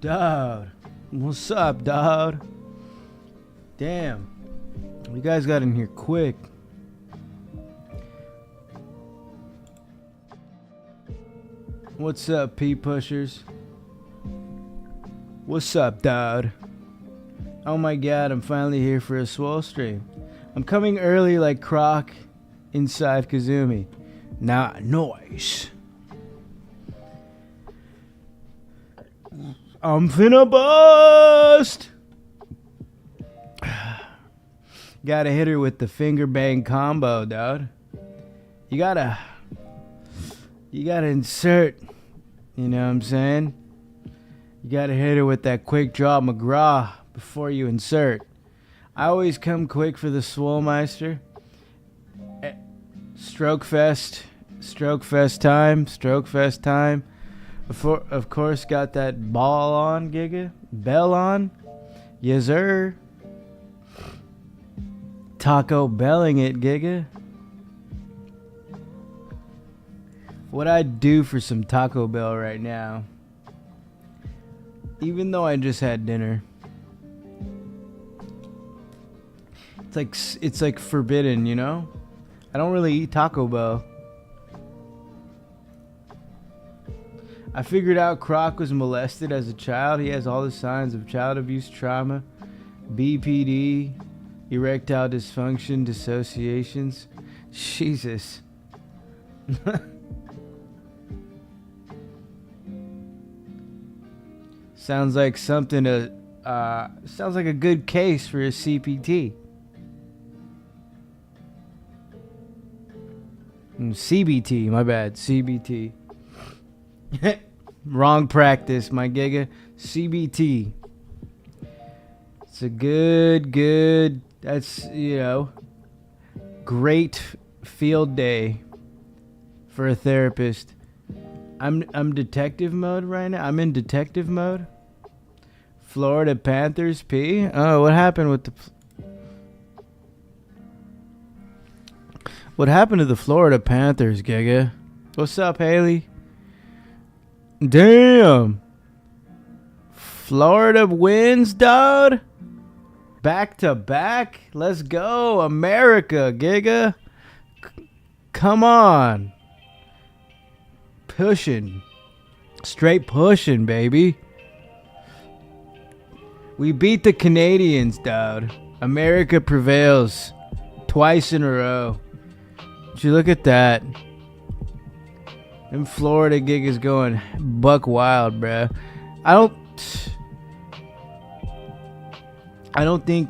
Dog. What's up, dog? Damn. You guys got in here quick. What's up, P-pushers? What's up, dog? Oh my god, I'm finally here for a swole stream. I'm coming early like Croc inside Kazumi. Nah, noise. I'm finna bust! Gotta hit her with the finger bang combo, dude. You gotta insert, you know what I'm saying? You gotta hit her with that quick draw McGraw before you insert. I always come quick for the Swolemeister. Stroke fest time. Before, of course, got that ball on, Gigga. Bell on. Yes, sir. Taco Belling it, Gigga. What I'd do for some Taco Bell right now, even though I just had dinner, it's like forbidden, you know? I don't really eat Taco Bell. I figured out Croc was molested as a child. He has all the signs of child abuse trauma, BPD, erectile dysfunction, dissociations. Jesus. Sounds like something to, sounds like a good case for a CPT. CBT, my bad, CBT. Wrong practice, my Gigga. CBT. It's a good, that's, you know, great field day for a therapist. I'm detective mode right now. I'm in detective mode. Florida Panthers, P. Oh, what happened with the... What happened to the Florida Panthers, Gigga? What's up, Haley? Damn. Florida wins, dog. Back to back. Let's go, America, Gigga. Come on. Pushing. Straight pushing, baby. We beat the Canadians, dog. America prevails. Twice in a row. Did you look at that? Them Florida Giggas going buck wild, bruh. I don't think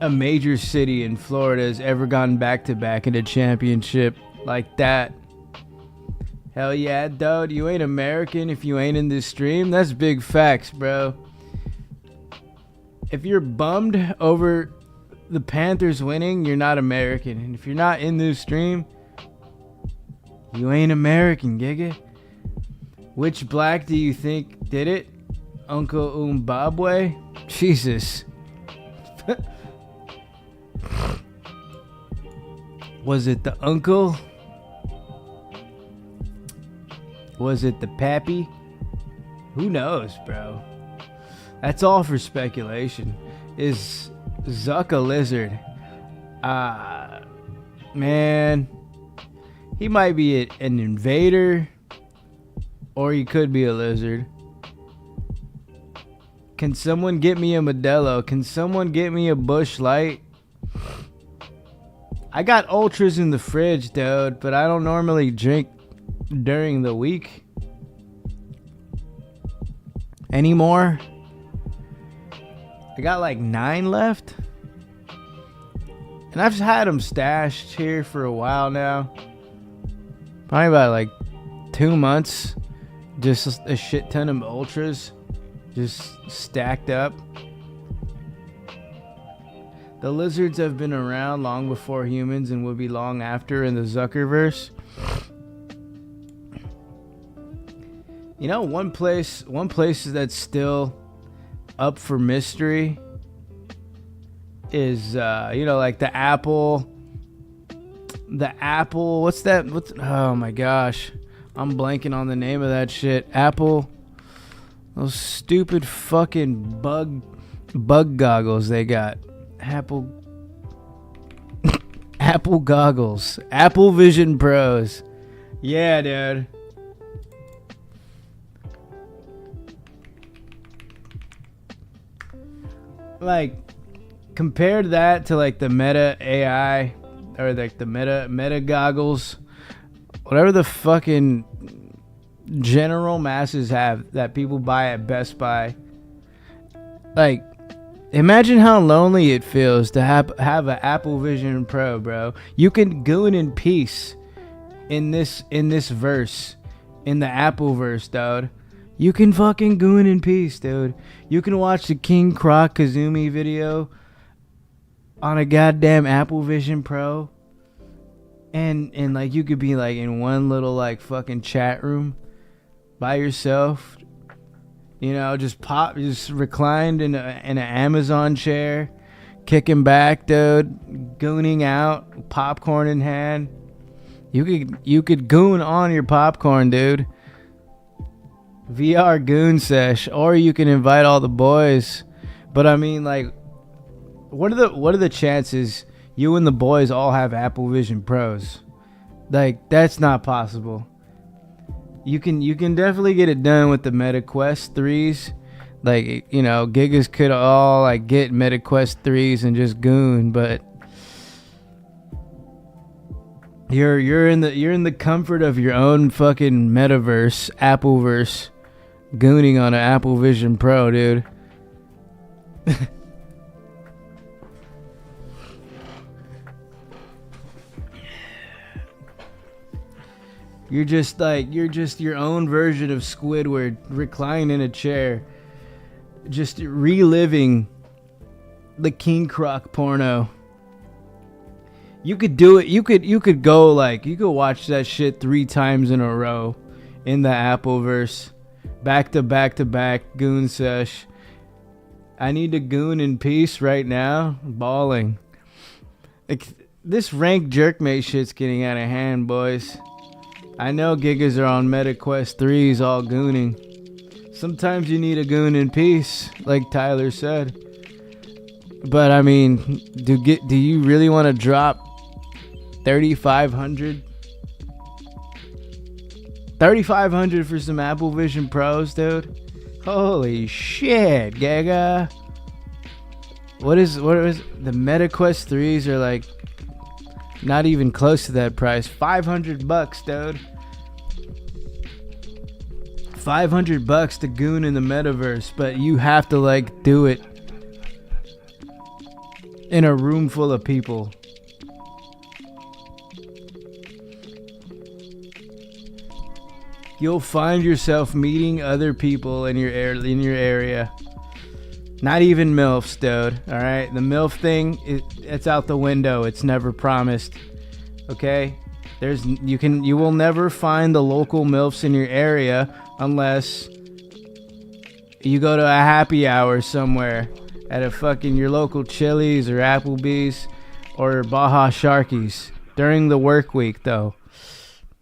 a major city in Florida has ever gone back-to-back in a championship like that. Hell yeah, dude. You ain't American if you ain't in this stream. That's big facts, bro. If you're bummed over the Panthers winning, you're not American. And if you're not in this stream, you ain't American, Gigga. Which black do you think did it? Uncle Umbabwe? Jesus. Was it the uncle? Was it the pappy? Who knows, bro? That's all for speculation. Is Zuck a lizard? Man. He might be an invader. Or he could be a lizard. Can someone get me a Modelo? Can someone get me a Busch Light? I got Ultras in the fridge, dude, but I don't normally drink during the week anymore. I got like 9 left. And I've had them stashed here for a while now. Probably about like 2 months. Just a shit ton of Ultras. Just stacked up. The lizards have been around long before humans and will be long after in the Zuckerverse. You know, one place that's still up for mystery is, you know, like the Apple. What's that? Oh my gosh. I'm blanking on the name of that shit. Apple. Those stupid fucking bug goggles they got. Apple goggles. Apple Vision Pros. Yeah, dude. Like, compare that to like the Meta AI or like the Meta goggles. Whatever the fucking general masses have that people buy at Best Buy. Like, imagine how lonely it feels to have an Apple Vision Pro, bro. You can goon in peace in this verse, in the Apple verse, dude. You can fucking goon in peace, dude. You can watch the King Croc Kazumi video on a goddamn Apple Vision Pro. And like you could be like in one little like fucking chat room by yourself. You know, just reclined in an Amazon chair, kicking back, dude, gooning out, popcorn in hand. You could goon on your popcorn, dude. VR goon sesh, or you can invite all the boys. But I mean, like, what are the chances you and the boys all have Apple Vision Pros? Like, that's not possible. You can definitely get it done with the Meta Quest 3s. Like, you know, Giggas could all like get Meta Quest 3s and just goon, but you're in the comfort of your own fucking metaverse, Appleverse, gooning on an Apple Vision Pro, dude. You're just your own version of Squidward, reclining in a chair, just reliving the King Croc porno. You could do it. You could go like, you could watch that shit 3 times in a row in the Appleverse, back to back goon sesh. I need to goon in peace right now. Balling. Like, this rank jerkmate shit's getting out of hand, boys. I know Giggas are on Meta Quest 3s all gooning. Sometimes you need a goon in peace, like Tyler said. But I mean, do you really want to drop 3,500? 3,500 for some Apple Vision Pros, dude? Holy shit, Gigga. What is the Meta Quest 3s are like not even close to that price. $500, dude. $500 to goon in the metaverse, but you have to like do it in a room full of people. You'll find yourself meeting other people in your area. Not even MILFs, dude. All right, the MILF thing, it's out the window. It's never promised. Okay, you will never find the local MILFs in your area unless you go to a happy hour somewhere at a fucking your local Chili's or Applebee's or Baja Sharkies during the work week, though.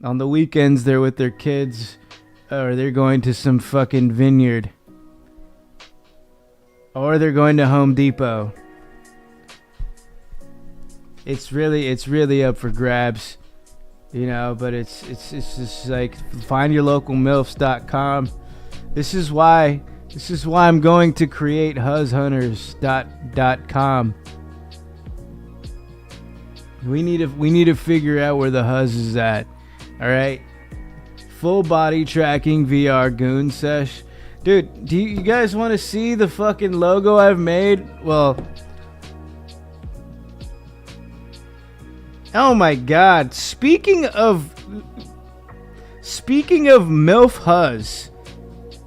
On the weekends, they're with their kids or they're going to some fucking vineyard. Or they're going to Home Depot. It's really up for grabs, you know. But it's just like findyourlocalmilfs.com. This is why I'm going to create huzhunters.com. We need to figure out where the huzz is at. All right, full body tracking VR goon sesh. Dude, do you guys want to see the fucking logo I've made? Well, oh my god. Speaking of MILF Huzz,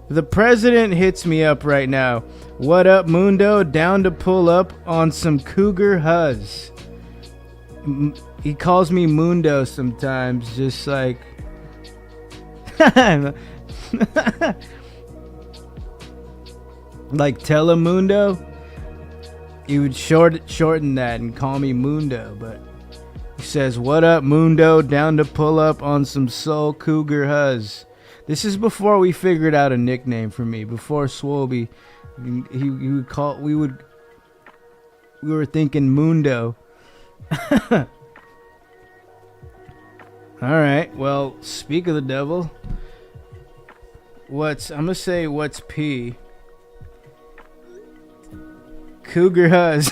the president hits me up right now. What up, Mundo? Down to pull up on some cougar Huzz. He calls me Mundo sometimes, just like like Telemundo. He would shorten that and call me Mundo, but he says, what up, Mundo? Down to pull up on some Soul Cougar Huzz. This is before we figured out a nickname for me. Before Swoby, he would call. We were thinking Mundo. All right. Well, speak of the devil. I'm gonna say what's P. Cougar Huzz.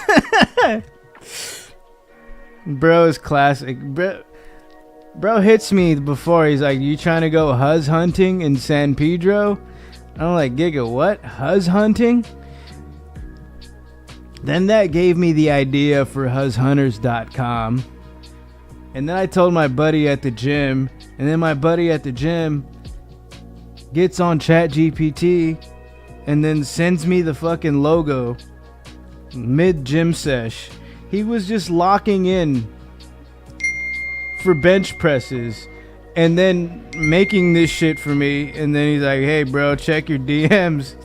Bro is classic. Bro hits me before. He's like, "You trying to go Huzz hunting in San Pedro?" I'm like, "Gigga, what? Huzz hunting?" Then that gave me the idea for huzzhunters.com. And then I told my buddy at the gym. And then my buddy at the gym gets on ChatGPT and then sends me the fucking logo mid gym sesh. He was just locking in for bench presses and then making this shit for me. And then he's like, "Hey bro, check your DMs."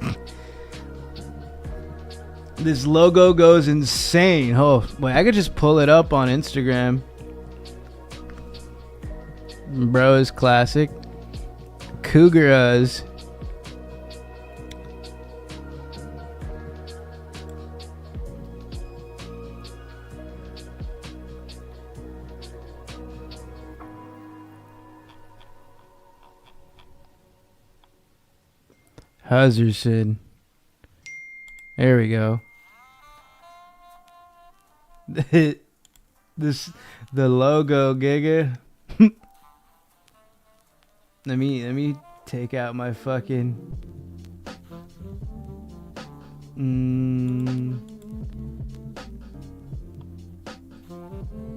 This logo goes insane. Oh, wait, I could just pull it up on Instagram. Bro is classic. Cougar Huzz. Huzzerson. There we go. The logo, Gigga. Let me take out my fucking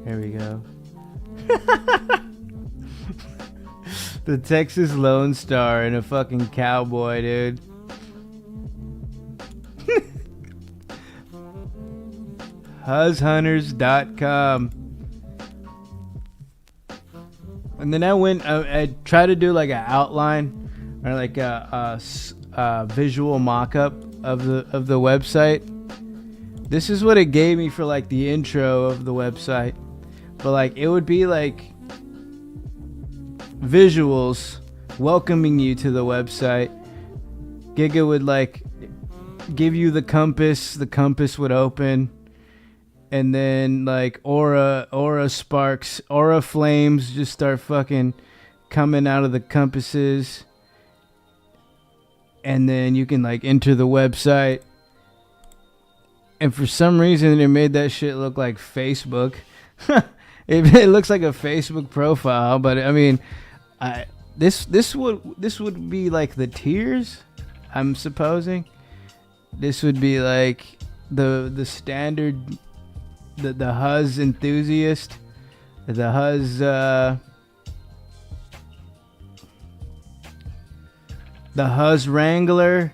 There we go. The Texas Lone Star and a fucking cowboy, dude. Huzzhunters.com. And then I tried to do like an outline or like a visual mock-up of the website. This is what it gave me for like the intro of the website. But like it would be like visuals welcoming you to the website. Gigga would like give you the compass would open, and then like aura sparks, aura flames just start fucking coming out of the compasses, and then you can like enter the website. And for some reason it made that shit look like Facebook. It looks like a Facebook profile, but I mean, this would be like the tiers, I'm supposing. This would be like the standard, the Huzz enthusiast, the Huzz the Huzz wrangler,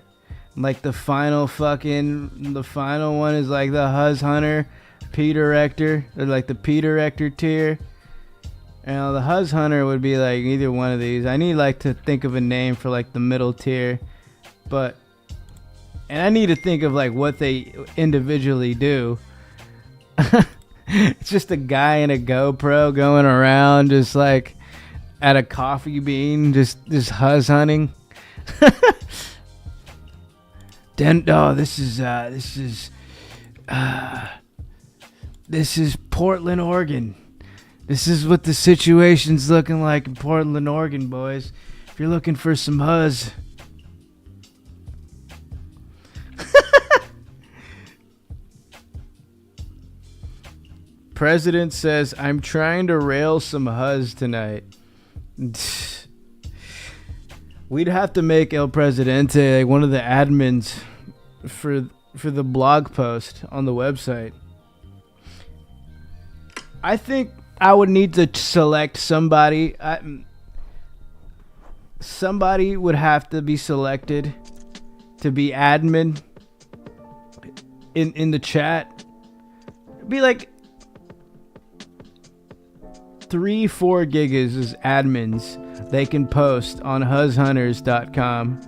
like the final one is like the Huzz hunter, P director, or like the P director tier. And the Huzz hunter would be like either one of these. I need like to think of a name for like the middle tier, and I need to think of like what they individually do. It's just a guy in a GoPro going around just like at a coffee bean, just Huzz hunting. This is Portland, Oregon. This is what the situation's looking like in Portland, Oregon, boys. If you're looking for some Huzz. President says, "I'm trying to rail some Huzz tonight." We'd have to make El Presidente like one of the admins for the blog post on the website. I think I would need to select somebody. Somebody would have to be selected to be admin in the chat. It'd be like 3-4 Giggas as admins. They can post on huzzhunters.com.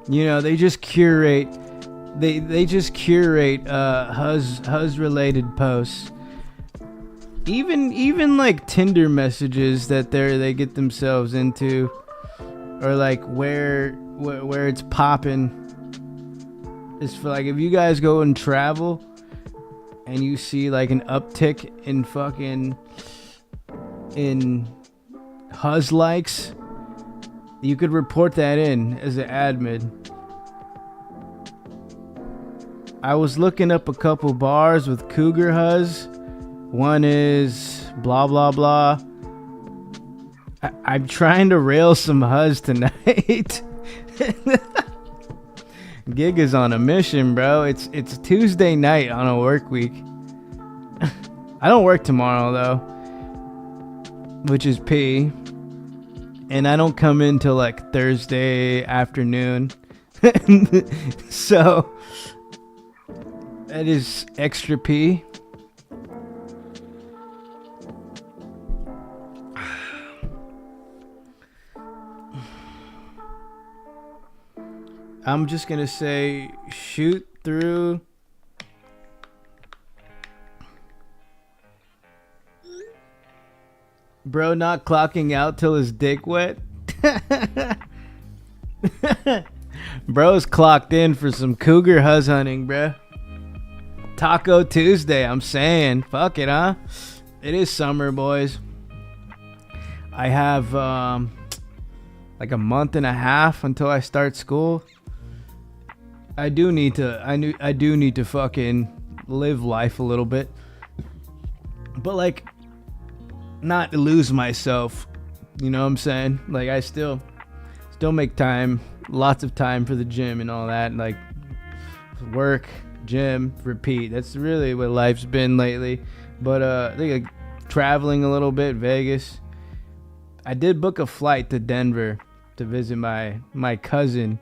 You know, they just curate Huzz related posts. even like Tinder messages that they get themselves into, or like where it's popping. Is for like if you guys go and travel and you see like an uptick in fucking in Huzz likes, you could report that in as an admin. I was looking up a couple bars with Cougar Huzz. One is blah blah blah. I'm trying to rail some Huzz tonight. Gigga's on a mission, bro. It's Tuesday night on a work week. I don't work tomorrow though, which is P. And I don't come in till like Thursday afternoon. So that is extra P. I'm just gonna say shoot through. Bro not clocking out till his dick wet. Bro's clocked in for some cougar Huzz hunting, bro. Taco Tuesday, I'm saying. Fuck it, huh? It is summer, boys. I have like a month and a half until I start school. I do need to fucking live life a little bit. But like not lose myself. You know what I'm saying? Like I still make time, lots of time for the gym and all that, like work, gym, repeat. That's really what life's been lately. But I think like traveling a little bit, Vegas. I did book a flight to Denver to visit my cousin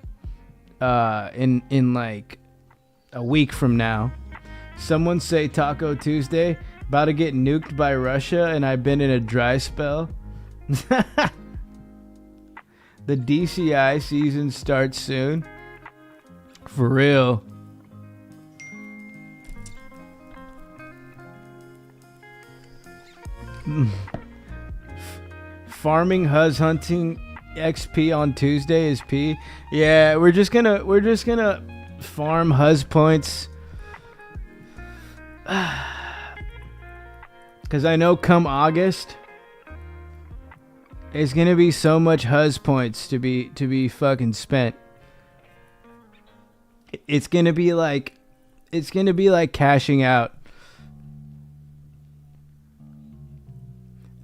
in like a week from now. Someone say Taco Tuesday, about to get nuked by Russia, and I've been in a dry spell. The DCI season starts soon. For real. Farming Huzz hunting XP on Tuesday is P. Yeah, we're just gonna farm Huzz points. Cause I know come August, there's gonna be so much Huzz points to be fucking spent. It's gonna be like cashing out.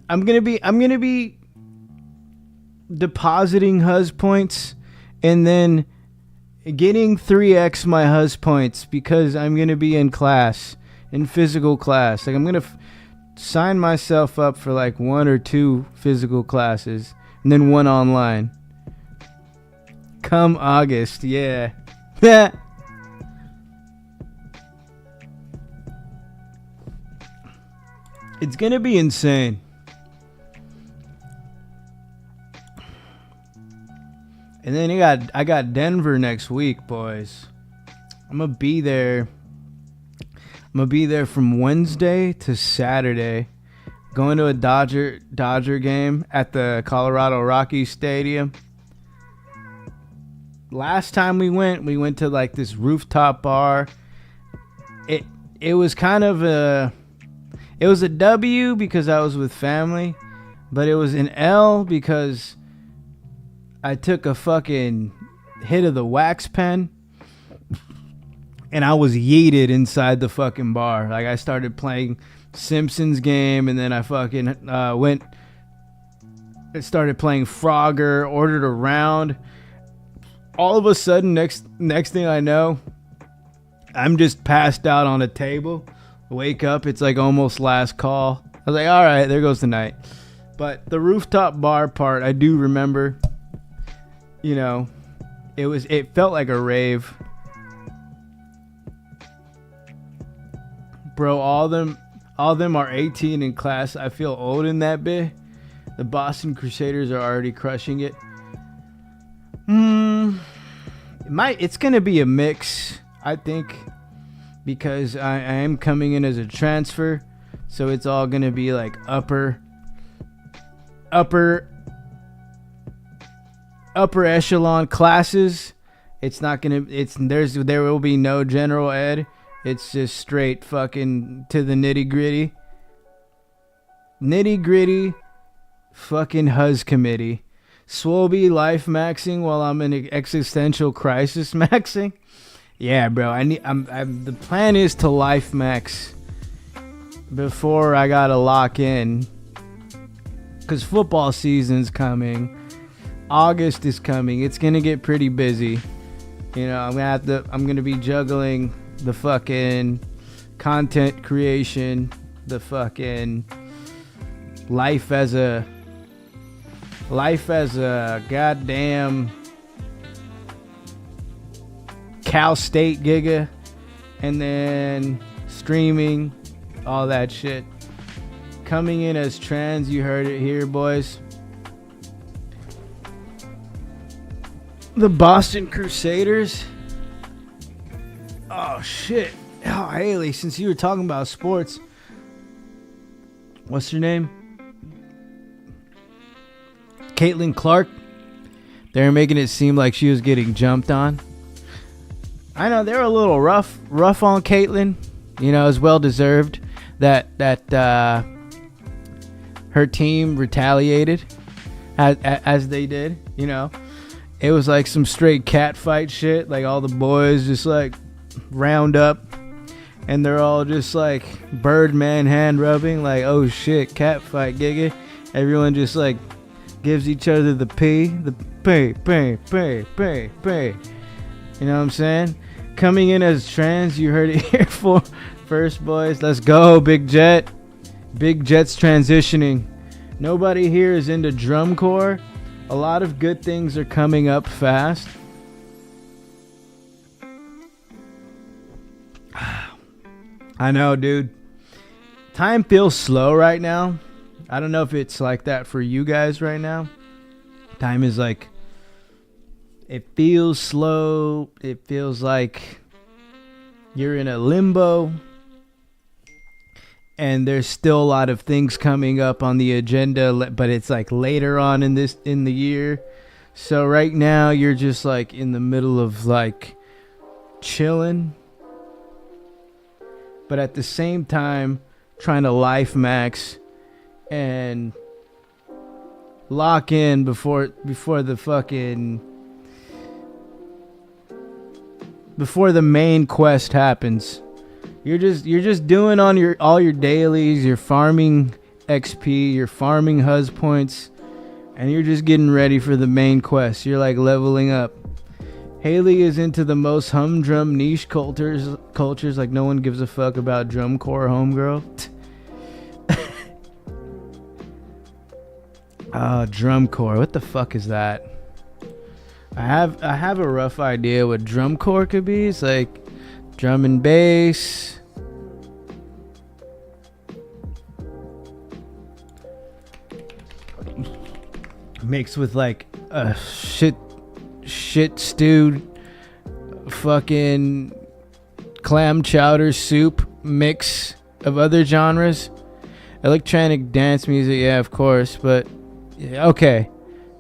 I'm gonna be depositing Huzz points and then getting 3x my Huzz points because I'm gonna be in class, in physical class. Like I'm gonna sign myself up for like 1 or 2 physical classes and then 1 online. Come August, yeah. It's gonna be insane. And then I got Denver next week, boys. I'm gonna be there from Wednesday to Saturday, going to a Dodger game at the Colorado Rockies Stadium. Last time we went to like this rooftop bar. It was kind of a W because I was with family, but it was an L because I took a fucking hit of the wax pen and I was yeeted inside the fucking bar. Like I started playing Simpsons game and then I fucking started playing Frogger, ordered a round. All of a sudden, next thing I know, I'm just passed out on a table. Wake up, it's like almost last call. I was like, all right, there goes the night. But the rooftop bar part, I do remember. You know, it felt like a rave. Bro, all them are 18 in class. I feel old in that bit. The Boston Crusaders are already crushing it. It's gonna be a mix, I think, because I am coming in as a transfer. So it's all gonna be like upper echelon classes. It's not gonna. There will be no general ed. It's just straight fucking to the nitty gritty. Fucking Huz committee. Swole be life maxing while I'm in an existential crisis maxing. Yeah, bro. The plan is to life max before I gotta lock in, cause football season's coming. August is coming. It's gonna get pretty busy. You know, I'm gonna be juggling the fucking content creation, the fucking life as a goddamn Cal State Gigga, and then streaming, all that shit. Coming in as trans, you heard it here, boys. The Boston Crusaders. Oh shit. Oh, Haley, since you were talking about sports, what's her name? Caitlin Clark. They're making it seem like she was getting jumped on. I know they're a little rough on Caitlin. You know, it's well deserved that her team retaliated as they did. You know, it was like some straight cat fight shit. Like all the boys just like round up, and they're all just like Birdman hand rubbing. Like, oh shit, cat fight, Gigga. Everyone just like gives each other the P. You know what I'm saying? Coming in as trans, you heard it here first, boys. Let's go, Big Jet. Big Jet's transitioning. Nobody here is into drum corps. A lot of good things are coming up fast. I know, dude. Time feels slow right now. I don't know if it's like that for you guys right now. Time is like, it feels slow. It feels like you're in a limbo. And there's still a lot of things coming up on the agenda, but it's like later on in the year. So right now you're just like in the middle of like chilling, but at the same time trying to life max and lock in before the main quest happens. You're just doing on all your dailies, you're farming XP, you're farming Huz points, and you're just getting ready for the main quest. You're like leveling up. Haley is into the most humdrum niche cultures like no one gives a fuck about drum corps, homegirl. Drum corps. What the fuck is that? I have a rough idea what drum corps could be. It's like drum and bass. Mixed with like a shit stewed fucking clam chowder soup mix of other genres. Electronic dance music, yeah, of course, but yeah, okay.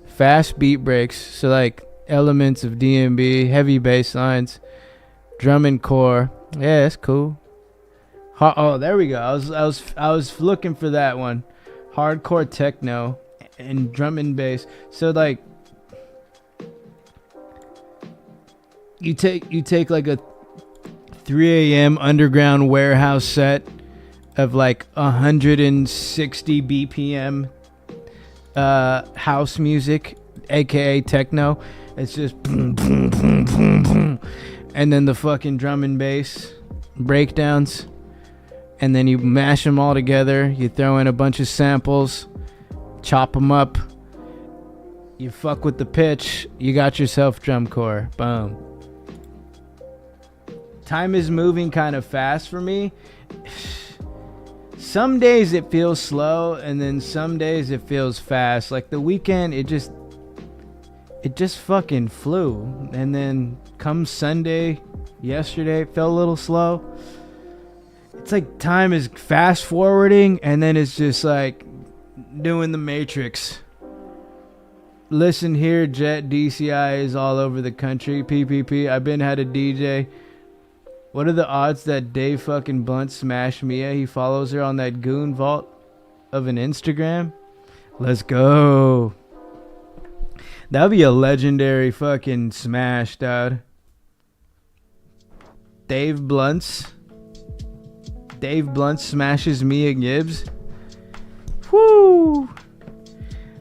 Fast beat breaks, so like elements of D&B, heavy bass lines, drum and core. Yeah, that's cool. Oh, there we go. I was looking for that one. Hardcore techno and drum and bass. So like you take like a 3 a.m. underground warehouse set of like 160 BPM house music, aka techno. It's just boom, boom, boom, boom, boom. And then the fucking drum and bass breakdowns, and then you mash them all together. You throw in a bunch of samples, chop them up, you fuck with the pitch, you got yourself drum corps. Boom. Time is moving kind of fast for me. Some days it feels slow, and then some days it feels fast. Like the weekend, it just fucking flew. And then come Sunday, yesterday, it felt a little slow. It's like time is fast forwarding and then it's just like doing the Matrix. Listen here, Jet DCI is all over the country. PPP, I've been had a DJ. What are the odds that Dave fucking Blunt smashed Mia? He follows her on that goon vault of an Instagram. Let's go. That would be a legendary fucking smash, dude. Dave Blunt smashes Mia Gibbs. Woo!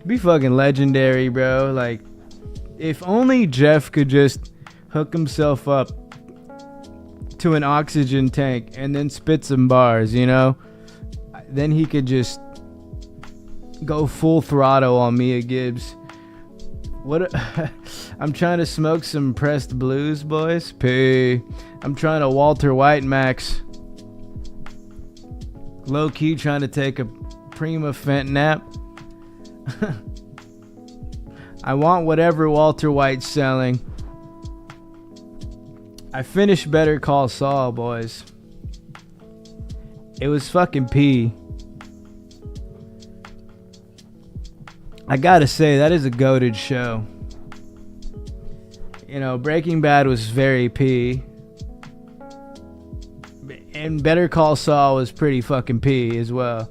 Be fucking legendary, bro. Like, if only Jeff could just hook himself up to an oxygen tank and then spit some bars, you know? Then he could just go full throttle on Mia Gibbs. I'm trying to smoke some pressed blues, boys. I'm trying to Walter White Max. Low key trying to take a Prima Fent nap. I want whatever Walter White's selling. I finished Better Call Saul, boys. It was fucking pee. I gotta say, that is a goated show. You know, Breaking Bad was very pee. And Better Call Saul was pretty fucking pee as well.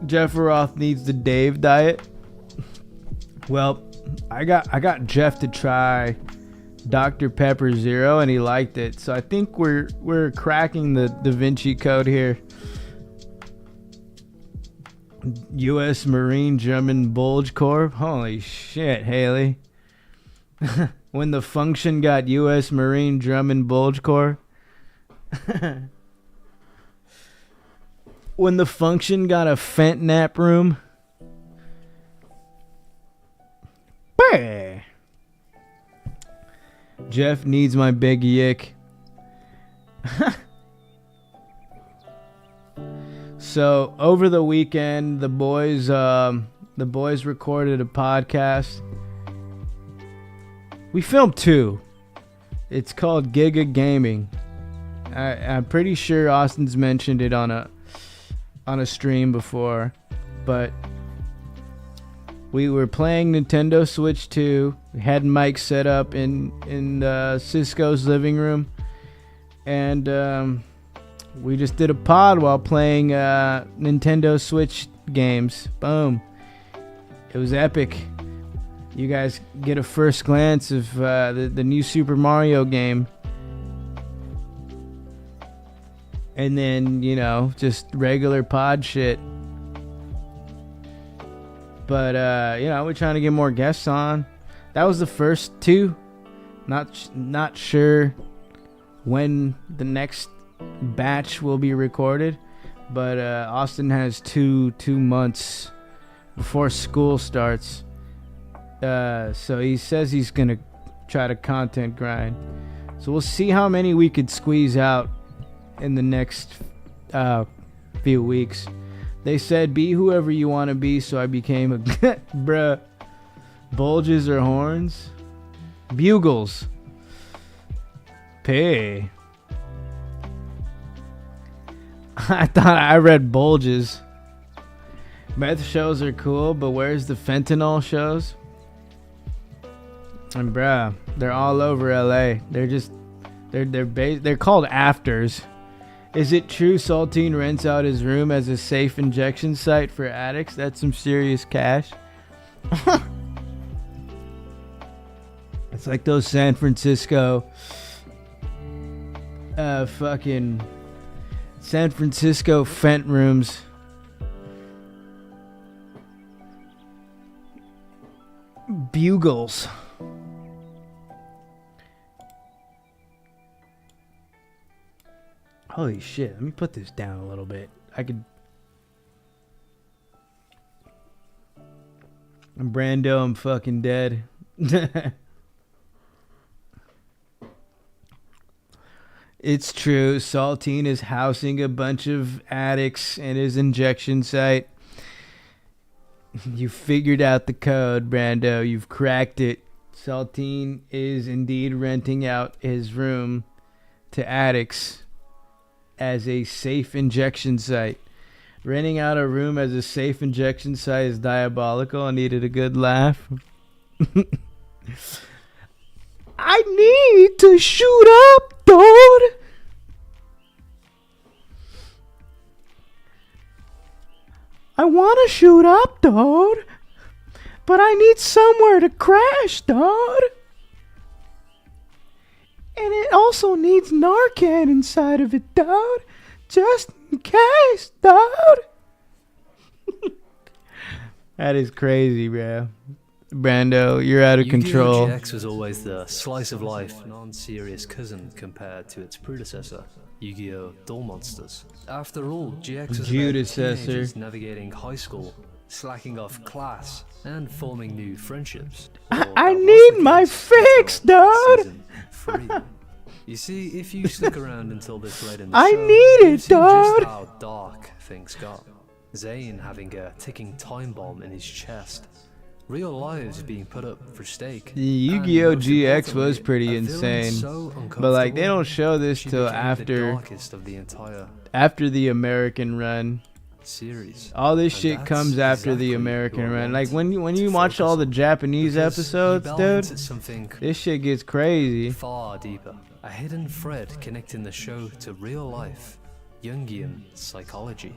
Jeff Roth needs the Dave diet. Well, I got Jeff to try Dr. Pepper Zero and he liked it. So I think we're cracking the Da Vinci Code here. U.S. Marine German Bulge Corps. Holy shit, Haley. When the function got U.S. Marine German Bulge Corps. When the function got a Fent nap room. Bah! Jeff needs my big yick. So over the weekend, the boys recorded a podcast. We filmed 2. It's called Gigga Gaming. I'm pretty sure Austin's mentioned it on a stream before, but we were playing Nintendo Switch 2. We had mics set up in Cisco's living room, and we just did a pod while playing Nintendo Switch games. Boom. It was epic. You guys get a first glance of the new Super Mario game. And then, you know, just regular pod shit. But, you know, we're trying to get more guests on. That was the first 2. Not sure when the next batch will be recorded. But Austin has two months before school starts. So he says he's going to try to content grind. So we'll see how many we could squeeze out in the next few weeks. They said be whoever you want to be, so I became a bruh. Bulges or horns? Bugles. Pay. I thought I read bulges. Meth shows are cool, but where's the fentanyl shows? And bruh, they're all over LA. They're called afters. Is it true Saltine rents out his room as a safe injection site for addicts? That's some serious cash. It's like those San Francisco fucking San Francisco Fent rooms. Bugles. Holy shit, let me put this down a little bit. I'm Brando, I'm fucking dead. It's true, Saltine is housing a bunch of addicts in his injection site. You figured out the code, Brando. You've cracked it. Saltine is indeed renting out his room to addicts. as a safe injection site. Renting out a room as a safe injection site is diabolical. I needed a good laugh. I need to shoot up, dude. I want to shoot up, dude. But I need somewhere to crash, dude. And it also needs Narcan inside of it, dude. Just in case, dude. That is crazy, bro. Brando, you're out of control. Yu-Gi-Oh! GX was always the slice-of-life, non-serious cousin compared to its predecessor, Yu-Gi-Oh! Duel Monsters. After all, GX was about teenagers navigating high school, slacking off class, and forming new friendships. I need my fix, dude! You see, if you stick around until this late in the I show, need it, see just dude! how dark things got. Zane having a ticking time bomb in his chest. Real lives being put up for stake. The Yu-Gi-Oh! GX was pretty insane. But like, they don't show this till after the American run. Series. All this shit comes after the American run. Like when you watch all the Japanese episodes, dude, this shit gets crazy. Far deeper. A hidden thread connecting the show to real life. Jungian psychology.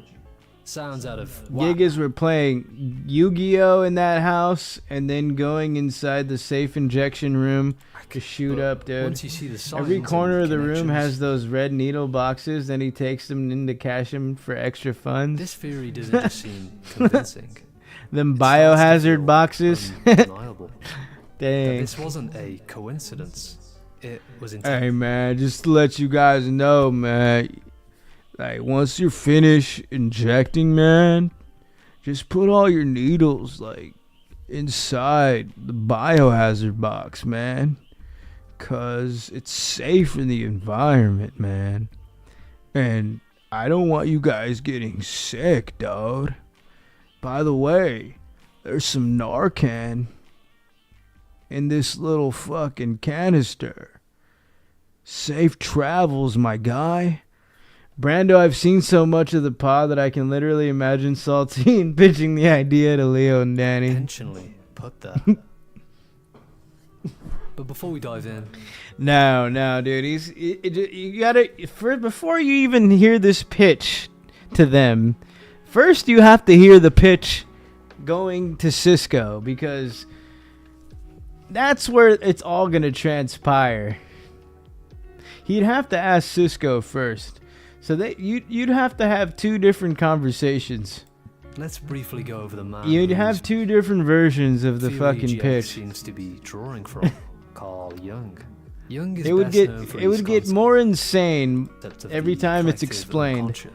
Sounds out of Giggas were playing Yu-Gi-Oh! In that house and then going inside the safe injection room to shoot up, dude. Once you see the every corner of the room has those red needle boxes, then he takes them in to cash them for extra funds. This theory doesn't just seem convincing. Them biohazard boxes. Undeniable. Dang. This wasn't a coincidence. It was intended. Hey man, just to let you guys know, man. Like, once you're finished injecting, man, just put all your needles, like, inside the biohazard box, man. 'Cause it's safe in the environment, man. And I don't want you guys getting sick, dude. By the way, there's some Narcan in this little fucking canister. Safe travels, my guy. Brando, I've seen so much of the pod that I can literally imagine Saltine pitching the idea to Leo and Danny. Intentionally put that. But before we dive in, no, dude, you gotta before you even hear this pitch to them. First, you have to hear the pitch going to Cisco because that's where it's all gonna transpire. He'd have to ask Cisco first. So you'd have to have two different conversations. Let's briefly go over the man. You'd have two different versions of the fucking pitch. Seems to be drawing from Carl Jung. Jung is it would get more insane every time it's explained.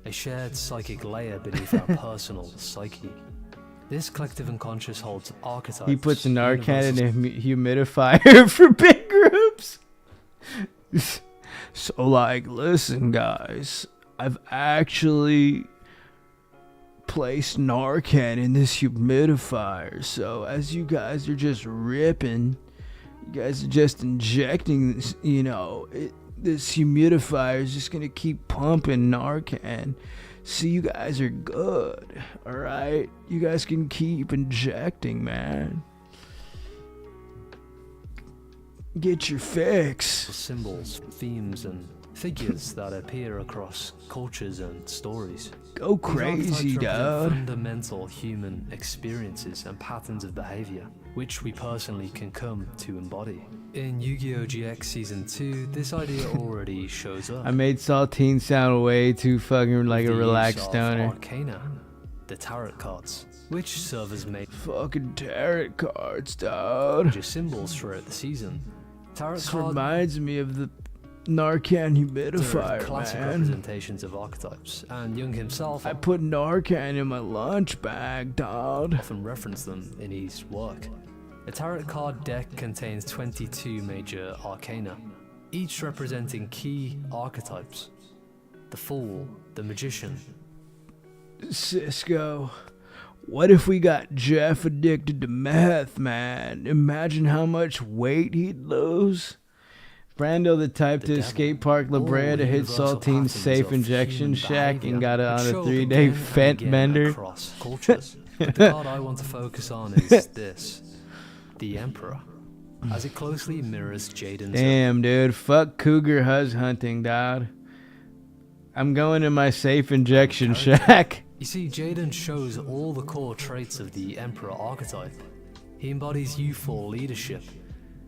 A shared psychic layer beneath our personal psyche. This collective unconscious holds archetypes. He puts an Narcan in a humidifier for big groups. So, like, listen, guys, I've actually placed Narcan in this humidifier. So, as you guys are just ripping, you guys are just injecting this, this humidifier is just going to keep pumping Narcan. So, you guys are good, all right? You guys can keep injecting, man. Get your fix. Symbols, themes, and figures that appear across cultures and stories. Go crazy, dude. Fundamental human experiences and patterns of behavior, which we personally can come to embody. In Yu-Gi-Oh! GX Season 2, this idea already shows up. I made Saltine sound way too fucking like a relaxed stoner. Arcana, the tarot cards, which serve as fucking tarot cards, dude. Just symbols throughout the season. This reminds me of the Narcan humidifier, classic representations of archetypes, and Jung himself. I put Narcan in my lunch bag, dog. Often reference them in his work. The tarot card deck contains 22 major arcana, each representing key archetypes: the Fool, the Magician. Cisco, what if we got Jeff addicted to meth, man? Imagine how much weight he'd lose. Brando the type The to devil. escape Park La Brea All to hit universal Saltine's patterns safe of injection human shack and behavior got it that on a show up 3-day again and fent again bender. across cultures. But the card I want to focus on is this: the Emperor, as it closely mirrors Jaden's. Damn, dude. Fuck cougar huzz hunting, dog. I'm going to my safe injection shack. You see, Jaden shows all the core traits of the Emperor archetype. He embodies youthful leadership.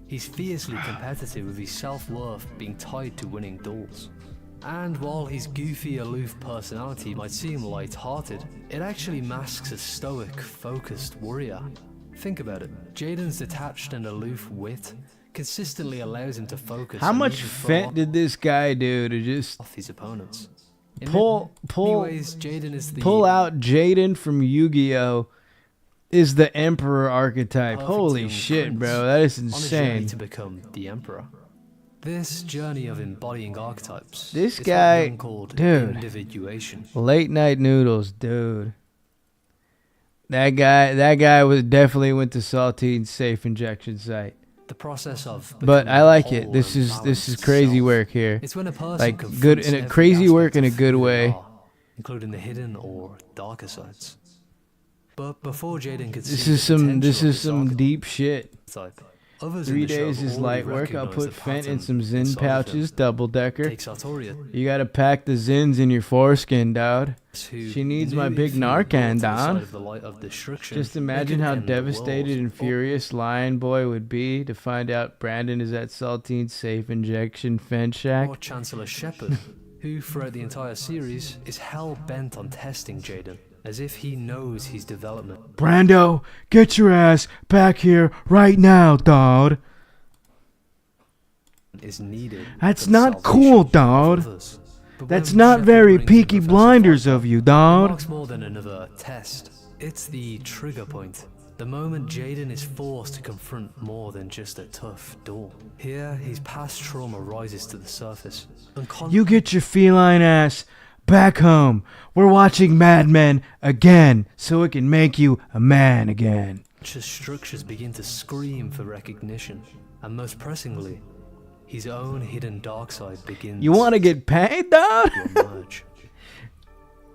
He's fiercely competitive, with his self-worth being tied to winning duels. And while his goofy, aloof personality might seem light-hearted, it actually masks a stoic, focused warrior. Think about it. Jaden's detached and aloof wit consistently allows him to focus. How and much even fent did this guy do to just off his opponents? In pull many ways, Jaden is the pull out Jaden from Yu-Gi-Oh! Is the Emperor archetype. perfect Holy young shit, prince bro. That is on a journey insane. to become the Emperor. This journey of embodying archetypes This is guy- what Jung called dude. individuation. Late night noodles, dude. That guy was definitely went to Saltine's safe injection site. The process of But becoming I like whole it. This and is balanced crazy self. work here. It's when a person Like, confronts good- in a every crazy work aspect in a of good who they way. are, including the hidden or darker sides. But before Jaden could This see is the some potential of his deep archetype, shit. others in 3 the show days is already light work. I'll recognize put the Fent in pattern some Zin inside of him. pouches, double decker. Take Sartoria, You gotta pack the Zins in your foreskin, dog. who She needs my knew big if he were brought Narcan, to the side dog. of the light of destruction, Just it imagine could how end the devastated world. and furious Lion Boy would be to find out Brandon is at Saltine's safe injection Fent shack. Or Chancellor Shepard, who throughout the entire series is hell-bent on testing Jaden, as if he knows his development Brando, get your ass back here right now, dawd. is needed. That's for the not salvation cool, of dawd. others. But That's when not Shepard very brings in Peaky Professor Blinders Viper, of you, it dawd. marks more than another test. It's the trigger point. The moment Jaden is forced to confront more than just a tough duel. Here, his past trauma rises to the surface. You get your feline ass back home. We're watching Mad Men again, so it can make you a man again. Unconscious structures begin to scream for recognition. And most pressingly, his own hidden dark side begins You want to get paid, dawd? to emerge.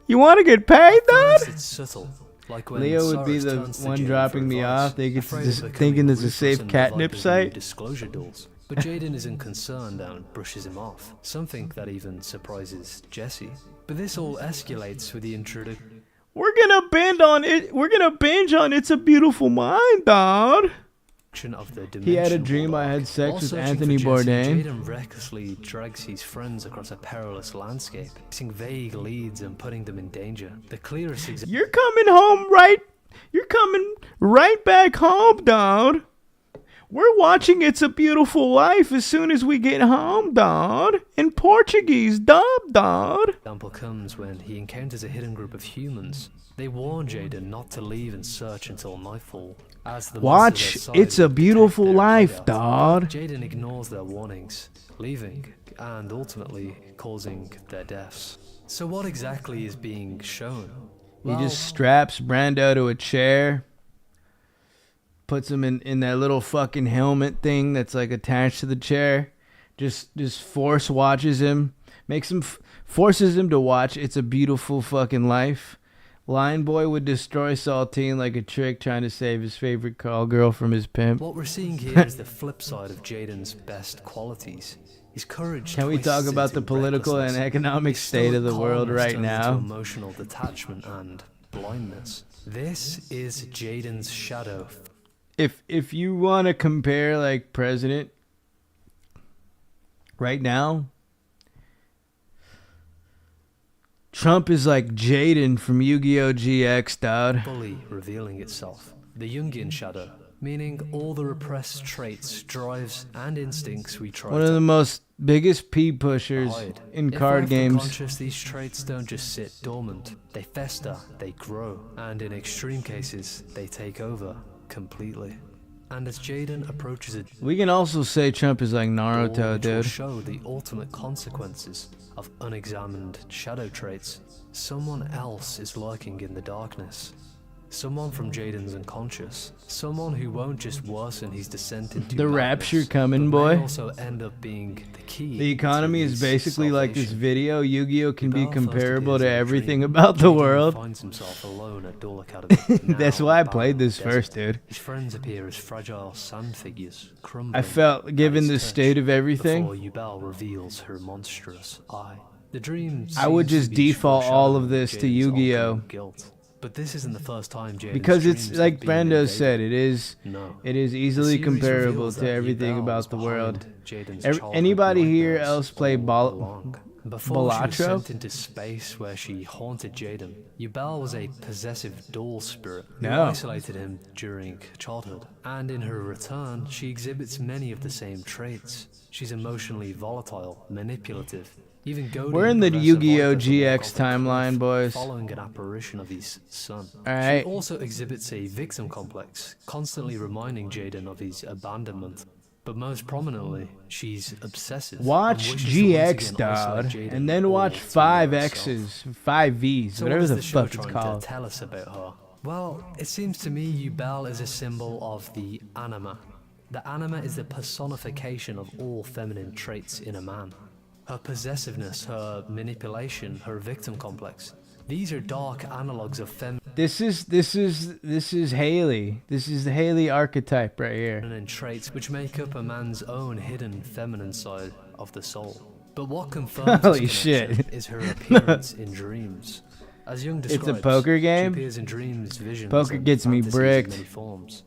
You want to get paid, dawd? First, it's subtle. Like when Leo would be Cyrus the turns to one Jaden dropping for me advice, off. They get afraid just of becoming thinking there's a ruthless safe and catnip Viper's new site. disclosure duels. But Jaden isn't concerned and brushes him off. Something that even surprises Jesse. But this all escalates with the introduction We're gonna binge on It's a Beautiful Mind, dawd. of the dimension. He had a dream I had sex While with searching Anthony for Jesse, Bourdain. Jaden recklessly drags his friends across a perilous landscape, missing vague leads and putting them in danger. The clearest example. You're coming right back home, dawd. We're watching It's a Beautiful Life as soon as we get home, dawd. In Portuguese dub, dawd. Example comes when he encounters a hidden group of humans. They warn Jaden not to leave and search until nightfall. As the Watch monsters outside It's a will Beautiful protect their Life, hideout. dawd. Jaden ignores their warnings, leaving and ultimately causing their deaths. So what exactly is being shown? He just straps Brando to a chair, puts him in that little fucking helmet thing that's like attached to the chair, just force watches him, forces him to watch It's a Beautiful Fucking Life. Lion Boy would destroy Saltine like a trick trying to save his favorite call girl from his pimp. What we're seeing here is the flip side of Jaden's best qualities. His courage. Can we talk twists about the into political and recklessness. economic His state of the stoic world calmness right turns now? into emotional detachment and blindness. This is Jaden's shadow. If you want to compare like president right now, Trump is like Jaden from Yu-Gi-Oh! GX, dawd. Fully revealing itself. The Jungian shadow, meaning all the repressed traits, drives, and instincts we try One of to the most biggest pee pushers hide. in If card left games. unconscious, these traits don't just sit dormant. They fester, they grow, and in extreme cases, they take over completely. And as Jaden approaches it, We can also say Trump is like Naruto, which will dude. show the ultimate consequences of unexamined shadow traits. Someone else is lurking in the darkness. Someone from Jaden's unconscious. Someone who won't just worsen his descent into The madness, rapture coming, but may boy. also end up being the key. The economy to is his basically like this salvation. video. Yu-Gi-Oh can be Yubel first comparable appears to in a everything dream. about the Jaden world. finds himself alone at Dole Academy. That's now why I barren played this desert. first, dude. His friends appear as fragile sand figures, crumbling. I felt, at given his the touch, state of everything, before Yubel reveals her monstrous eye. The dream I would seems just to be default all of foreshadowing this to Jaden's Yu-Gi-Oh! ongoing guilt. But this isn't the first time Jaden's Because it's dreams like have been Brando invaded. said, it is The easily series comparable reveals to that everything Yubel was about the world. behind Jaden's Anybody childhood here nightmares else play all along. Before she was Balatro? sent into space where she haunted Jaden, Yubel was a possessive doll spirit who No. isolated him during childhood. And in her return, she exhibits many of the same traits. She's emotionally volatile, manipulative, even goading We're in the Professor Yu-Gi-Oh! Vita to walk GX off a cliff timeline, boys. following an apparition of his son. Alright. She also exhibits a victim complex, constantly reminding Jaden of his abandonment. But most prominently, she's obsessive. and Watch wishes to once GX, again isolate dog, Jaden and then all watch to 5 herself. X's, 5 V's, So whatever what is the the show fuck it's trying called. to tell us about her? Well, it seems to me Yubel is a symbol of the anima. The anima is the personification of all feminine traits in a man. Her possessiveness, her manipulation, her victim complex. These are dark analogues of This is Haley. This is the Haley archetype right here. feminine traits which make up a man's own hidden feminine side of the soul. But what confirms Holy this connection shit. is her appearance in dreams. As Jung It's a describes, poker she game? appears in dreams, visions, Poker and gets me fantasies in bricked. many forms.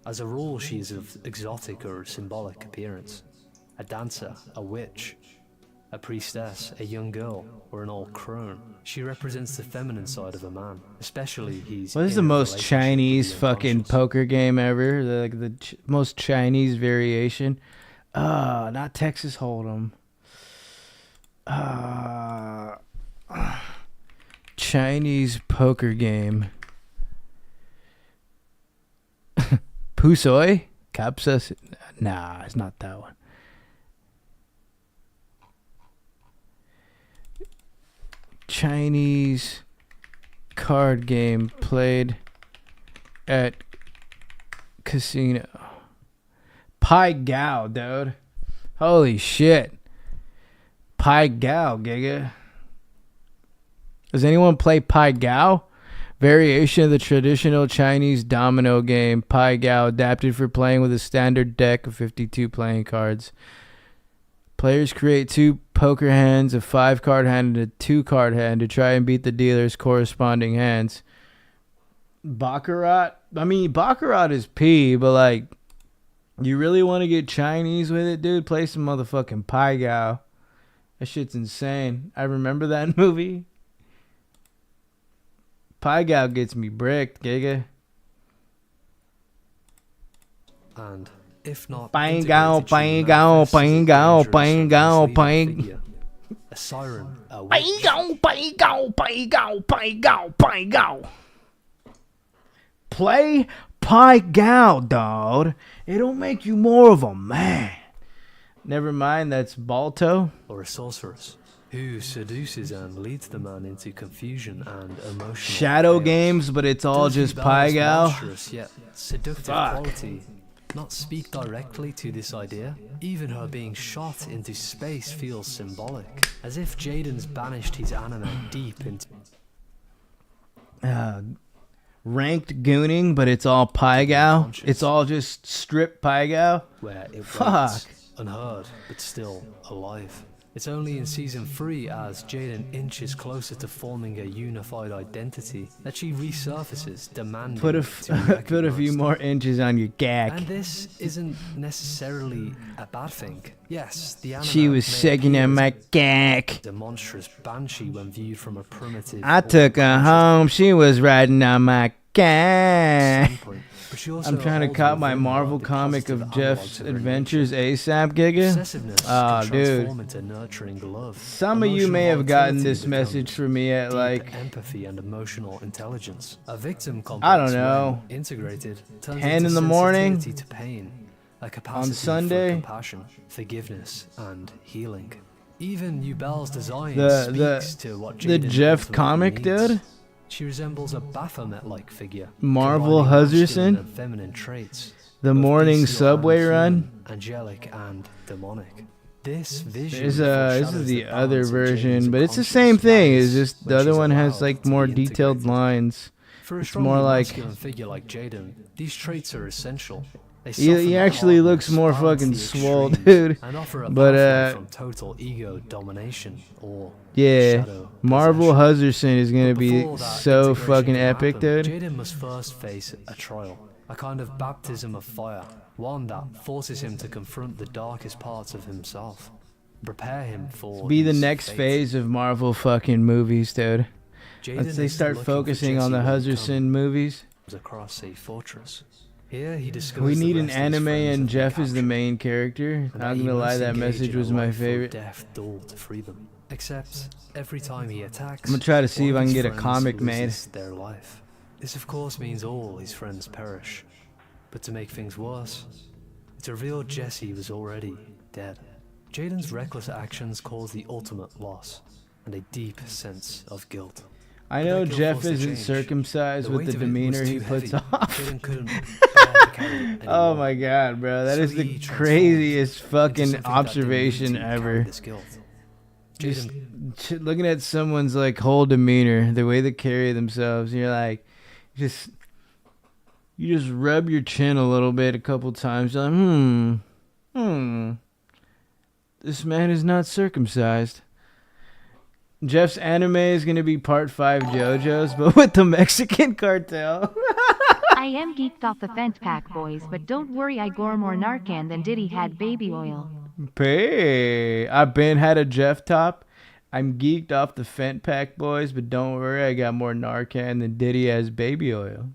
As a rule, she is of exotic or symbolic appearance. A dancer, a witch, a priestess, a young girl, or an old crone. She represents the feminine side of a man, especially his. What is the inner most relationship with Chinese the fucking unconscious. poker game ever? The most Chinese variation? Not Texas Hold'em. Chinese poker game. Pusoi? Capsa? Nah, it's not that one. Chinese card game played at casino. Pai Gao, dude. Holy shit. Pai Gao, Gigga. Does anyone play Pai Gao? Variation of the traditional Chinese domino game, Pai Gao, adapted for playing with a standard deck of 52 playing cards. Players create 2 poker hands, a 5-card hand, and a 2-card hand to try and beat the dealer's corresponding hands. Baccarat? I mean, Baccarat is P, but like, you really want to get Chinese with it, dude? Play some motherfucking Pai Gao. That shit's insane. I remember that movie. Pai Gao gets me bricked, Gigga. And if not, Bang Gao, integrated, she bang Gao, manifests as a bang Gao, dangerous bang and Gao, misleading bang. figure. A siren, a Bang witch. Gao, bang Gao, bang Gao, bang Gao, bang Gao. Play Pai Gao, dawg. It'll make you more of a man. Never mind, that's Balto. Or a sorceress who seduces and leads the man into confusion and emotional Shadow chaos. games, but it's all Does just Yubel's Pai Gao. monstrous yet seductive Fuck. quality not speak directly to this idea? Even her being shot into space feels symbolic, as if Jaden's banished his anima deep into Ranked gooning, but it's all Pai Gao. It's all just strip Pai Gao. where it Fuck. waits, unheard, but still alive. It's only in season 3, as Jaden inches closer to forming a unified identity, that she resurfaces, demanding Put a to be put a few recognized. more inches on your gack. And this isn't necessarily a bad thing. Yes, the anima She was may sucking appear on as my gack. a monstrous banshee when viewed from a primitive I or took her conscious home. She was riding on my gack. standpoint, but she also I'm trying to holds cop my within her Marvel the comic positive of analogues Jeff's of her Adventures nature. ASAP, Gigga. Possessiveness Ah, can dude. transform into nurturing love. Some of you Emotional may have gotten volatility this becomes message from me at deep like empathy and emotional intelligence. A victim complex, I don't know, when integrated, turns 10 into in the morning sensitivity to pain, a capacity Sunday. for compassion, forgiveness, and healing. Even Yubel's design The speaks to what the Jaden Jeff ultimately comic, needs. dude. She resembles a Baphomet-like figure. Marvel combining masculine Huzerson? and feminine traits. The both morning bestial subway and run? human, angelic and demonic. This vision This foreshadows is the other balance of version, Jaden's but it's the unconscious same thing. values It's just the when other she's one has allowed like to more be detailed integrated. lines. For a It's strongly more like masculine figure like Jaden, these traits are essential. They he soften the actually looks hardness, more balance fucking the swole, extremes, dude. and offer a But pathway from total ego domination or yeah, shadow Marvel possession. Huzerson is gonna But be before that so integration fucking can epic, happen, dude. Jaden must first face a trial, a kind of baptism of fire, one that forces him to confront the darkest parts of himself, prepare him for Be the his next fate. phase of Marvel fucking movies, dude. Jaden Once they is start looking for focusing on Jesse the when he Huzerson movies. comes across a fortress. Here he discovers We the need an rest of his anime friends and have been Jeff is the captured, main character. and Not he gonna lie, must that engage message in a was my life or favorite. death duel to free them. Except every time he attacks, I'm gonna try to see if one I of can his get a friends comic made. loses their life. This of course means all his friends perish. But to make things worse, it's revealed Jesse was already dead. Jaden's reckless actions cause the ultimate loss and a deep sense of guilt. I But know that guilt Jeff was to isn't change. circumcised The with weight the of it was demeanor he too puts heavy. off. Jaden couldn't bear to carry it Oh anymore. my god, bro. That So is he the transformed craziest into fucking something that didn't observation need to carry ever. this guilt. Just Jaden looking at someone's like whole demeanor, the way they carry themselves, you're like, you just rub your chin a little bit a couple times. You're like, this man is not circumcised. Jeff's anime is gonna be part 5 JoJo's, but with the Mexican cartel. I am geeked off the Fent Pack boys, but don't worry, I gore more Narcan than Diddy had baby oil. Hey, I've been had a Jeff top. I'm geeked off the Fent Pack boys, but don't worry, I got more Narcan than Diddy has baby oil.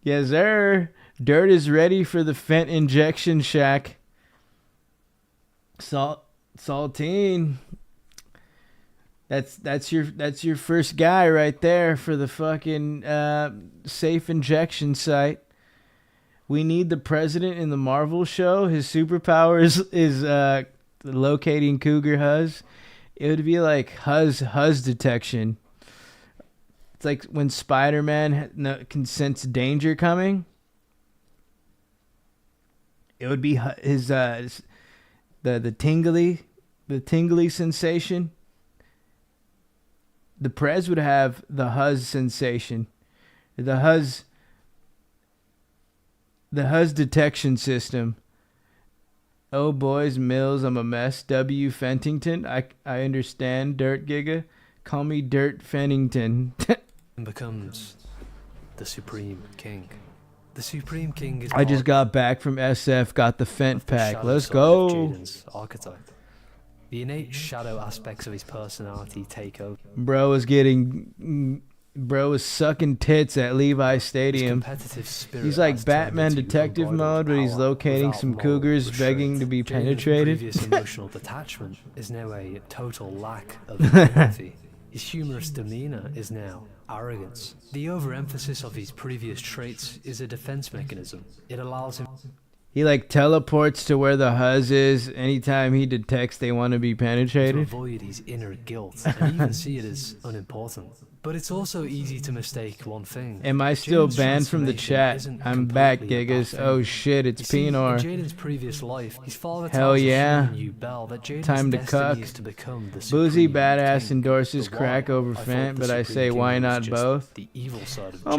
Yes, sir. Dirt is ready for the Fent injection shack. Saltine. That's your first guy right there for the fucking safe injection site. We need the president in the Marvel show. His superpower is locating cougar huzz. It would be like huzz detection. It's like when Spider-Man can sense danger coming. It would be his the tingly sensation. The Prez would have the huzz sensation. The huzz detection system. Oh boys, Mills, I'm a mess. W. Fentington, I understand. Dirt Gigga, call me Dirt Fennington. becomes the Supreme King. The Supreme King is I just got back from SF, got the Fent pack. shadow Let's side go. of Jaden's archetype. The innate shadow aspects of his personality take over. Bro was sucking tits at Levi His Stadium. competitive spirit He's like has turned Batman into detective unbridled mode, but he's power locating without some moral cougars restraint. begging to be Jaden's penetrated. previous emotional detachment is now a total lack of empathy. His humorous demeanor is now arrogance. The overemphasis of his previous traits is a defense mechanism. It allows him He like teleports to where the huzz is anytime he detects they want to be to penetrated. avoid his inner guilt and even see it as unimportant. But it's also easy to mistake one thing. Am I still Jaden's banned from the transformation chat? isn't I'm back, completely a bad Giggas. thing. Oh shit, it's You see, in Pinor. Jaden's previous life, his father Hell tells yeah. a human you Bell that Jaden's Time to destiny cuck. is to become the Boozy Supreme Badass King. endorses The crack why? over I thought Fent, the but I Supreme say King why was not just both? The evil side of Pinor.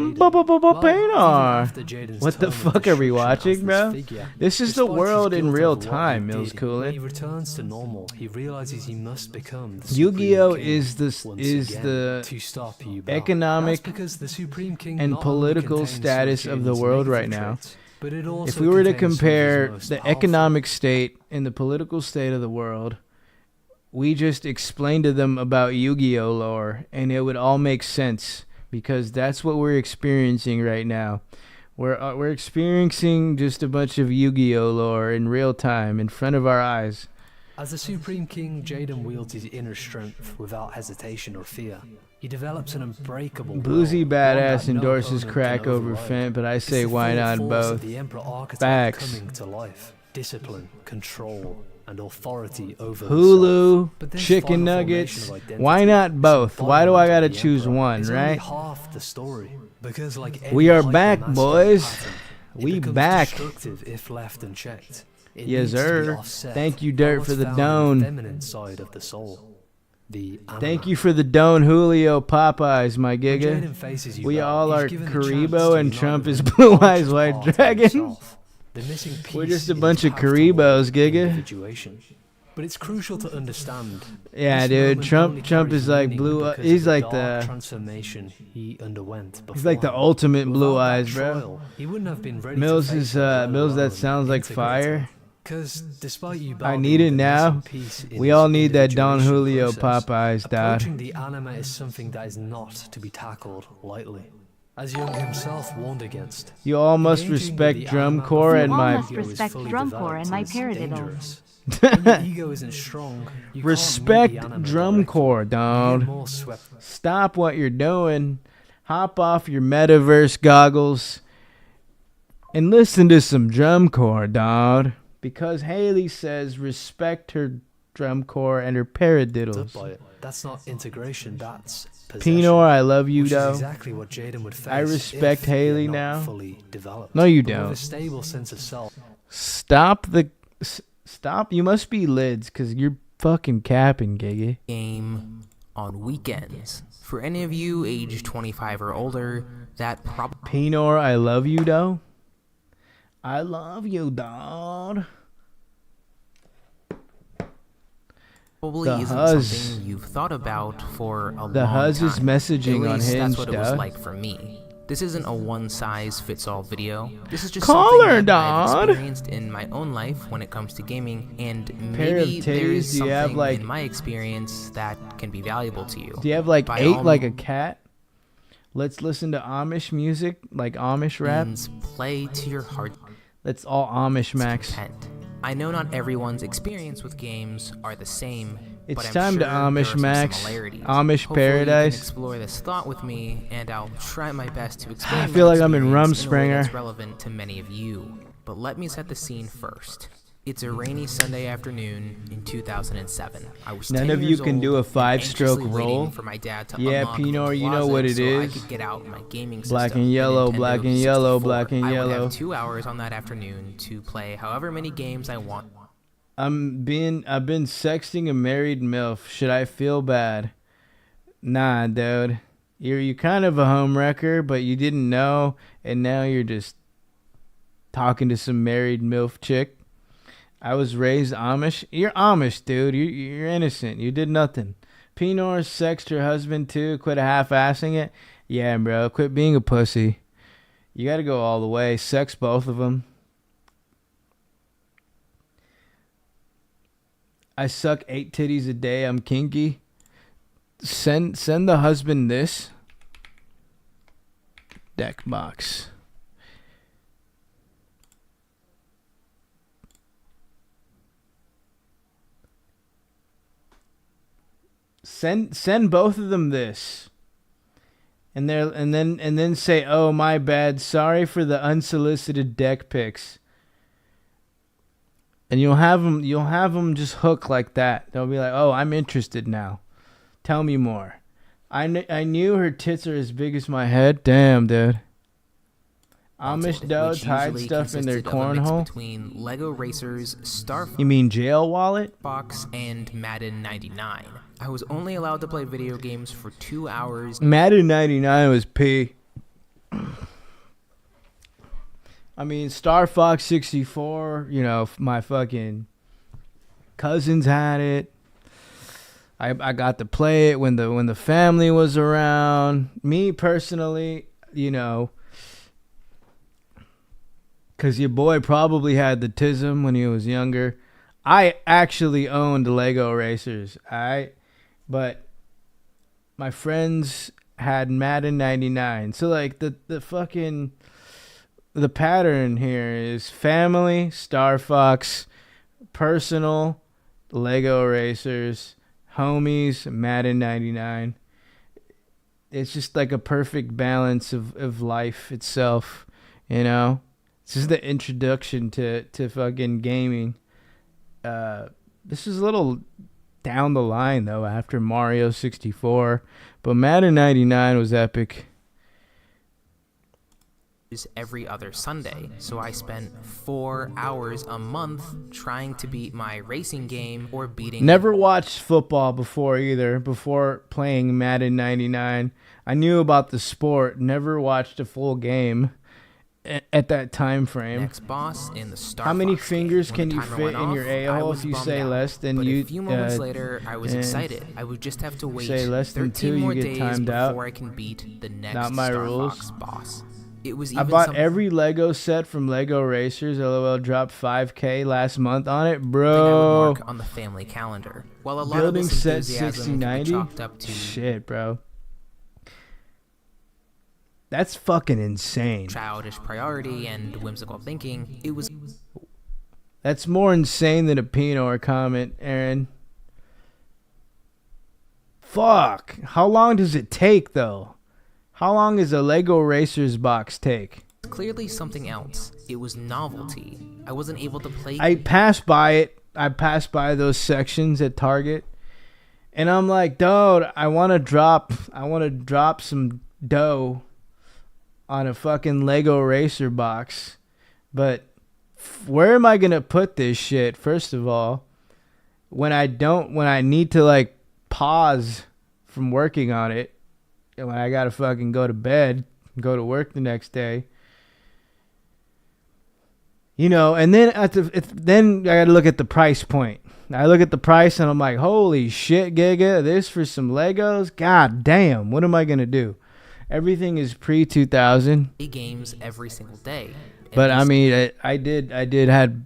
Jaden's What the term of fuck are we destruction watching, as bro? this figure, This is the despite his world in guilt real over what he time, Mills did, Coolin'. When he returns to normal, he realizes he must become the Yu-Gi-Oh Supreme King is once again the to stop Yu-Bell. economic That's because the Supreme King and not only political contains some status of the Jaden's world negative right now. traits, but it also If we were to contains some of his compare most the powerful economic state and the political state of the world, we just explained to them about Yu-Gi-Oh lore, and it would all make sense because that's what we're experiencing right now. We're experiencing just a bunch of Yu-Gi-Oh lore in real time in front of our eyes. As the Supreme King, Jaden wields his inner strength without hesitation or fear. He develops an unbreakable Boozy will, one that Badass no endorses opponent crack can over override. Fent, but I It's say the why full not force both? of the Emperor archetype Facts. coming to life. Discipline, control, and authority over Hulu, himself. But this chicken final nuggets. formation of identity Why not is both? Why do I embodiment gotta of the choose emperor. one, It's right? only half the story, because like any We are back, hyper-masculine boys. pattern, it We becomes back. destructive if left unchecked. It Yes, needs to be sir. offset Thank you, by Dirt, what's for the found in don. the feminine side of the soul. The Thank anima. you for the Don Julio Popeyes, my When Giga. Jaden faces you, We Belle, all he's are given the chance Karibo to and unite Trump with is an Blue Eyes unconscious White part of Dragon. himself. The missing We're piece just a in bunch his of path toward Karibos, Gigga. individuation. But it's crucial to understand. Yeah, this dude. moment Trump only is carries like meaning blue. because He's of the like dark the. transformation he underwent He's like the beforehand. ultimate Blue Without that Eyes, bro. trial, he wouldn't have been ready Mills to face is it, let Mills. That alone sounds like integrate fire. Because despite you I need it battling the now. missing piece in We his all need that Don individuation Julio process, Popeyes, dad. approaching the anima is something that is not to be tackled lightly. As Jung himself warned against. You all must Engaging with respect the drum anima corps before and all my. must ego is respect fully drum corps developed and my is paradiddles. dangerous. When your ego isn't strong, you Respect can't meet the anima drum directly. corps, You get dog. more swept. Stop what you're doing. Hop off your metaverse goggles and listen to some drum corps, dog. Because Haley says respect her drum corps and her Up paradiddles. by it. That's not integration, that's possession. Pinor, I love you, Which though. is exactly what Jaden would face I respect if he had Haley not now. fully developed. No, you But don't. With a stable sense of self. Stop the. Stop. You must be lids because you're fucking capping, Giggy. Game on weekends. For any of you age 25 or older, that Pinor, I love you, though. I love you, dog. probably The isn't Huzz. something you've thought about for a The long Huzz is time. messaging At on least Hinge, that's what it was dog. like for me. This isn't a one-size-fits-all video. This is just Call something her, that I've dog. experienced in my own life when it comes to gaming, and Pair of maybe there titties, is do you have, something like- in my experience that can be valuable to you. Do you have like By 8 all like a cat? Let's listen to Amish music, like Amish rap. means play to your heart's That's all Amish, Max. content. I know not everyone's experience with games are the same. It's but I'm time sure to there Amish are some Max. similarities. Amish Hopefully Paradise. You can explore this thought with me, and I'll try my best to explain. I feel my like I'm in experience in a way Rumspringa. that's relevant to many of you. But let me set the scene first. It's a rainy Sunday afternoon in 2007. I was None 10 of you years can old do a and 5-stroke anxiously roll. waiting for my dad to Yeah, unlock the Pinot, you know closet what it so I is. could get out my gaming Black system, and the yellow, Nintendo black and yellow, 64. black and I would yellow. have 2 hours on that afternoon to play however many games I want. I've been sexting a married MILF. Should I feel bad? Nah, dude. You're kind of a homewrecker, but you didn't know, and now you're just talking to some married MILF chick. I was raised Amish. You're Amish, dude. You're innocent. You did nothing. Pinor sexed her husband too. Quit half-assing it. Yeah, bro. Quit being a pussy. You got to go all the way. Sex both of them. I suck 8 titties a day. I'm kinky. Send the husband this deck box. Send both of them this. And then say, "Oh, my bad. Sorry for the unsolicited deck pics." And you'll have them just hook like that. They'll be like, "Oh, I'm interested now. Tell me more." I knew her tits are as big as my head. Damn, dude. Amish Which dudes hide usually stuff in their consisted of a mix cornhole. between Lego Racers, Star You mean jail wallet? Fox, and Madden 99. I was only allowed to play video games for 2 hours. Madden 99 was P. I mean, Star Fox 64, you know, my fucking cousins had it. I got to play it when the family was around. Me personally, you know, because your boy probably had the tism when he was younger. I actually owned Lego Racers, but my friends had Madden 99. So, like, the fucking... The pattern here is family, Star Fox, personal, Lego Racers, homies, Madden 99. It's just like a perfect balance of life itself, you know? This is the introduction to fucking gaming. This is a little down the line, though, after Mario 64. But Madden 99 was epic. Every other Sunday, so I spent 4 hours a month trying to beat my racing game or beating... Never watched football before either, before playing Madden 99. I knew about the sport, never watched a full game at that time frame. Next boss in the Star How many Fox fingers game. can you fit in your a-hole if you say less than but you... a few moments later, I was excited. I would just have to wait say less than 13 2, more you get days timed out. before I can beat the next Not my Star rules. Fox boss. It was I even bought every Lego set from Lego Racers. LOL dropped $5K last month on it, bro. I would mark on the family calendar. While a lot Building of this set enthusiasm can be 6090. chalked up to Shit, bro. That's fucking insane. childish priority and whimsical thinking, it was That's more insane than a Pinot comment, Aaron. Fuck. How long does it take, though? How long does a Lego Racers box take? clearly something else. It was novelty. I wasn't able to play. I passed by it. I passed by those sections at Target, and I'm like, dude, I want to drop some dough on a fucking Lego Racer box, but where am I gonna put this shit? First of all, when I need to like pause from working on it, and when I gotta fucking go to bed, go to work the next day. You know, and then then I gotta look at the price point. I look at the price and I'm like, holy shit, Gigga, this for some Legos? God damn, what am I gonna do? Everything is pre-2000. Games every single day. But I mean, I did had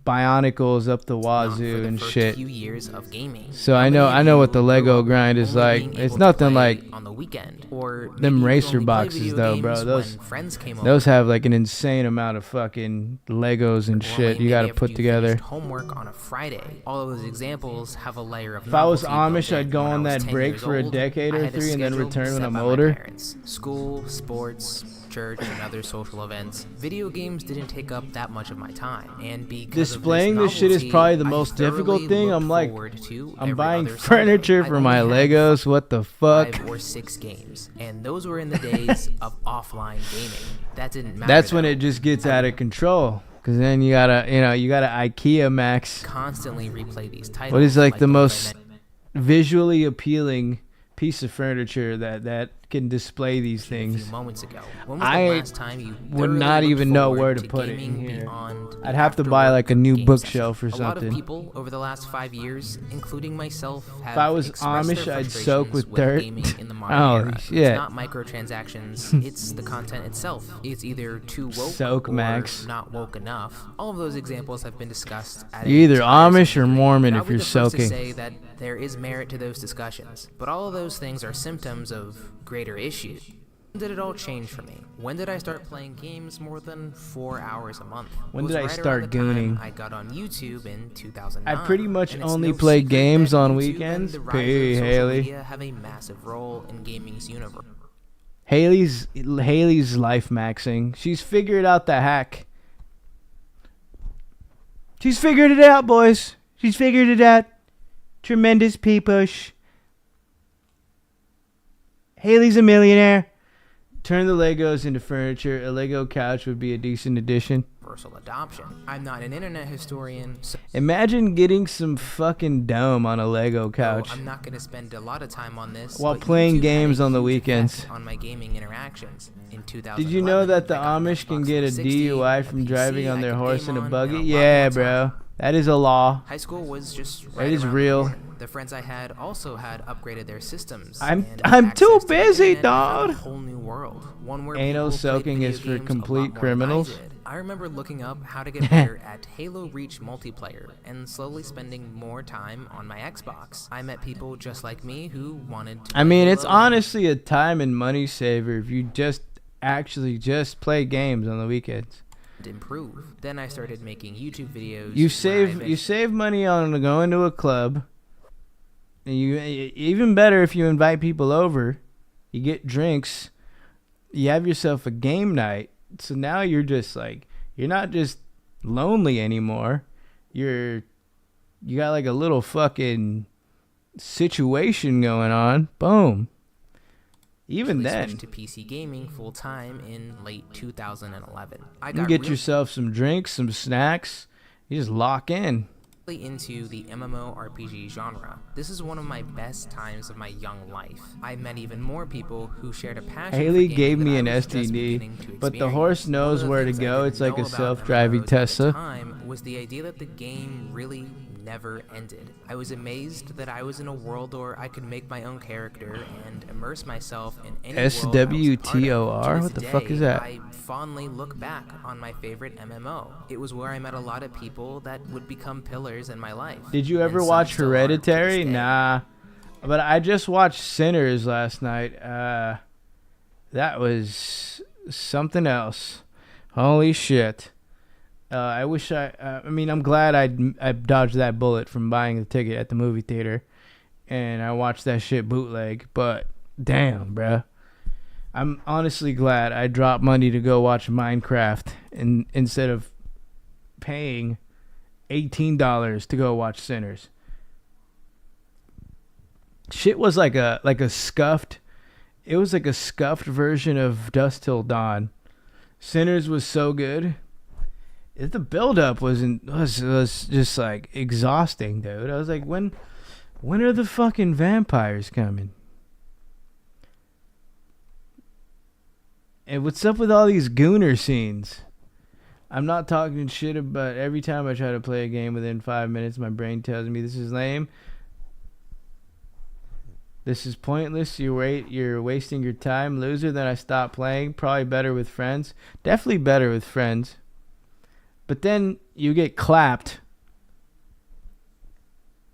Bionicles up the for wazoo the and first shit. few years of gaming. So How I many know of what the you Lego grew up grind is only like. being It's able to nothing play like on the weekend, or them maybe you racer only play boxes video though, bro. games Those when friends came those over. have like an insane amount of fucking Legos and Or shit maybe you got to after put you together. finished homework on a Friday. All of those examples have a layer of If I was novelty built Amish, I'd in. go When I on was that 10 break years for a old, decade I or had a three and then schedule return when set I'm by my older. parents. School, sports, church, and other social events. Video games didn't take up that much of my time, and because Displaying of this shit is novelty, probably the I most difficult thoroughly thing. looked I'm like, forward to I'm every buying other furniture Sunday. for I my only had Legos. What the fuck? 5 or 6 games, and those were in the days of offline gaming. That didn't matter. That's when though. it just gets out of control. Cause then you gotta IKEA Max. Constantly replay these titles. What is like the ones I most mentioned. visually appealing piece of furniture that can display these A things? few moments ago. When was I the last time you would thoroughly not looked even know forward where to put it in gaming here. beyond the I'd have to after buy work like a new game bookshelf or session? A lot of something. people over the last 5 years, including myself, have If I was expressed Amish, their I'd soak frustrations with dirt. gaming in the modern Holy era. shit. It's not microtransactions, it's the content itself. It's either too woke Soak or Max. not woke enough. All of those examples have been discussed at You're either times Amish or and Mormon I'll if be you're the first to soaking. say that there is merit to those discussions, but all of those things are symptoms of greater issues. When did it all change for me? When did I start playing games more than 4 hours a month? When It was did I right start around the time gooning? I got on YouTube in 2009. I pretty much and it's only no play secret games that on YouTube weekends. and the rise of Hey, social Haley. media have a massive role in gaming's universe. Haley's life maxing. She's figured out the hack. She's figured it out, boys. She's figured it out. Tremendous P-push. Haley's a millionaire. Turn the Legos into furniture. A Lego couch would be a decent addition. Universal adoption. I'm not an internet historian, so Imagine getting some fucking dome on a Lego couch. I'm not going to spend a lot of time on this. While but playing YouTube had games a on the huge weekends. effect on my gaming interactions. In 2011, Did you know that the I got an Amish can Xbox get a 360, DUI a from PC driving on I their could horse game in a on, buggy? and a lot Yeah, more bro. time. That is a law. High school was just That right is around the real. corner. The friends I had also had upgraded their systems. I'm and too access to the busy, internet. I found dog. a whole new world. One where Anal people played soaking video is for games a lot complete more than I criminals. did. I remember looking up how to get better at Halo Reach multiplayer and slowly spending more time on my Xbox. I met people just like me who wanted to I mean, it's Halo and honestly a time and money saver if you just play games on the weekends. improve. Then I started making YouTube videos. You where I save money on going to a club. And you even better if you invite people over. You get drinks. You have yourself a game night. So now you're just like, you're not just lonely anymore. You're you got like a little fucking situation going on. Boom. Even then, switched to PC gaming full time in late 2011. I you got get yourself some drinks, some snacks. You just lock in. really into the MMORPG genre. This is one of my best times of my young life. I met even more people who shared a passion. Haley for gave gaming me that an I was just STD, beginning to but the experience. horse One of knows the where to things I go. didn't It's like know a about self-driving MMOs at the Tesla. time was the idea that the game really never ended. I was amazed that I was in a world where I could make my own character and immerse myself in any world I was a part of. SWTOR? To this What the fuck day, is that? I fondly look back on my favorite MMO. It was where I met a lot of people that would become pillars in my life. Did you ever And some watch still are to Hereditary? this day. Nah. But I just watched Sinners last night. That was something else. Holy shit. I wish I mean, I'm glad I dodged that bullet from buying the ticket at the movie theater. And I watched that shit bootleg. But damn, bruh. I'm honestly glad I dropped money to go watch Minecraft instead of paying $18 to go watch Sinners. Shit was like a scuffed. It was like a scuffed version of Dusk Till Dawn. Sinners was so good. The build-up was just like exhausting, dude. I was like, when are the fucking vampires coming? And what's up with all these gooner scenes? I'm not talking shit about every time I try to play a game within 5 minutes, my brain tells me this is lame. This is pointless. You're wasting your time, loser. Then I stop playing. Probably better with friends. Definitely better with friends. But then you get clapped.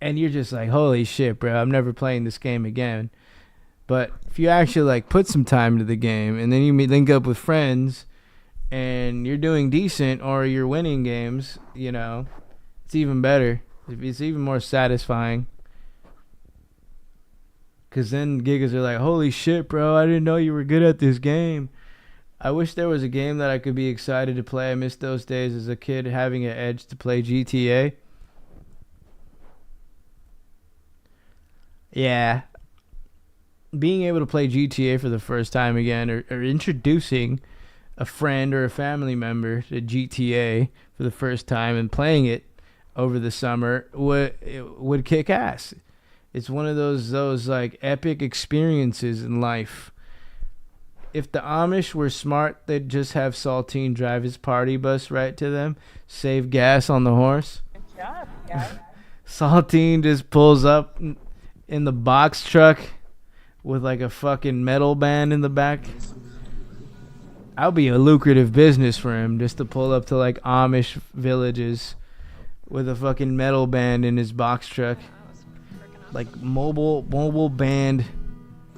And you're just like, holy shit, bro. I'm never playing this game again. But if you actually like put some time into the game and then you link up with friends and you're doing decent or you're winning games, you know, it's even better. It's even more satisfying. Because then Giggas are like, holy shit, bro, I didn't know you were good at this game. I wish there was a game that I could be excited to play. I miss those days as a kid having an edge to play GTA. Yeah. Being able to play GTA for the first time again or introducing a friend or a family member to GTA for the first time and playing it over the summer would kick ass. It's one of those like epic experiences in life. If the Amish were smart, they'd just have Saltine drive his party bus right to them, save gas on the horse. Good job, guys. Saltine just pulls up in the box truck with like a fucking metal band in the back. That'll be a lucrative business for him just to pull up to like Amish villages with a fucking metal band in his box truck. Like mobile band.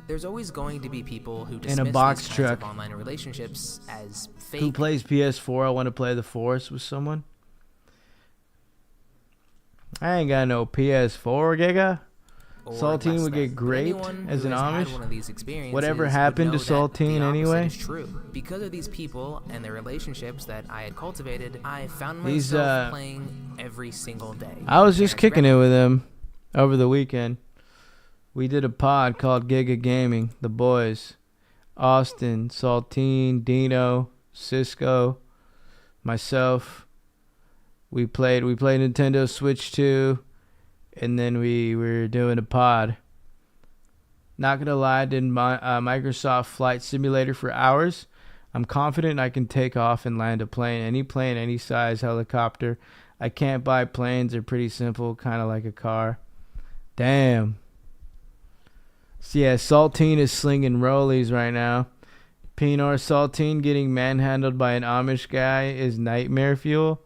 There's always going to be people who in dismiss a box these kinds truck of online relationships as fake. who plays PS4. I want to play The Forest with someone. I ain't got no PS4, Gigga. or Saltine less would than. get But raped anyone as who an has had Amish? one of these experiences Whatever would happened know to that Saltine the opposite anyway? is true. Because of these people and their relationships that I had cultivated, I found These, myself playing every single day. I was just Parents kicking it read- with him over the weekend. We did a pod called Gigga Gaming. The boys. Austin, Saltine, Dino, Cisco, myself. We played Nintendo Switch 2, and then we were doing a pod. Not gonna lie, I did Microsoft Flight Simulator for hours. I'm confident I can take off and land a plane, any size helicopter. I can't buy planes. They're pretty simple, kind of like a car. Damn. So yeah, Saltine is slinging rollies right now. Pinor Saltine getting manhandled by an Amish guy is nightmare fuel.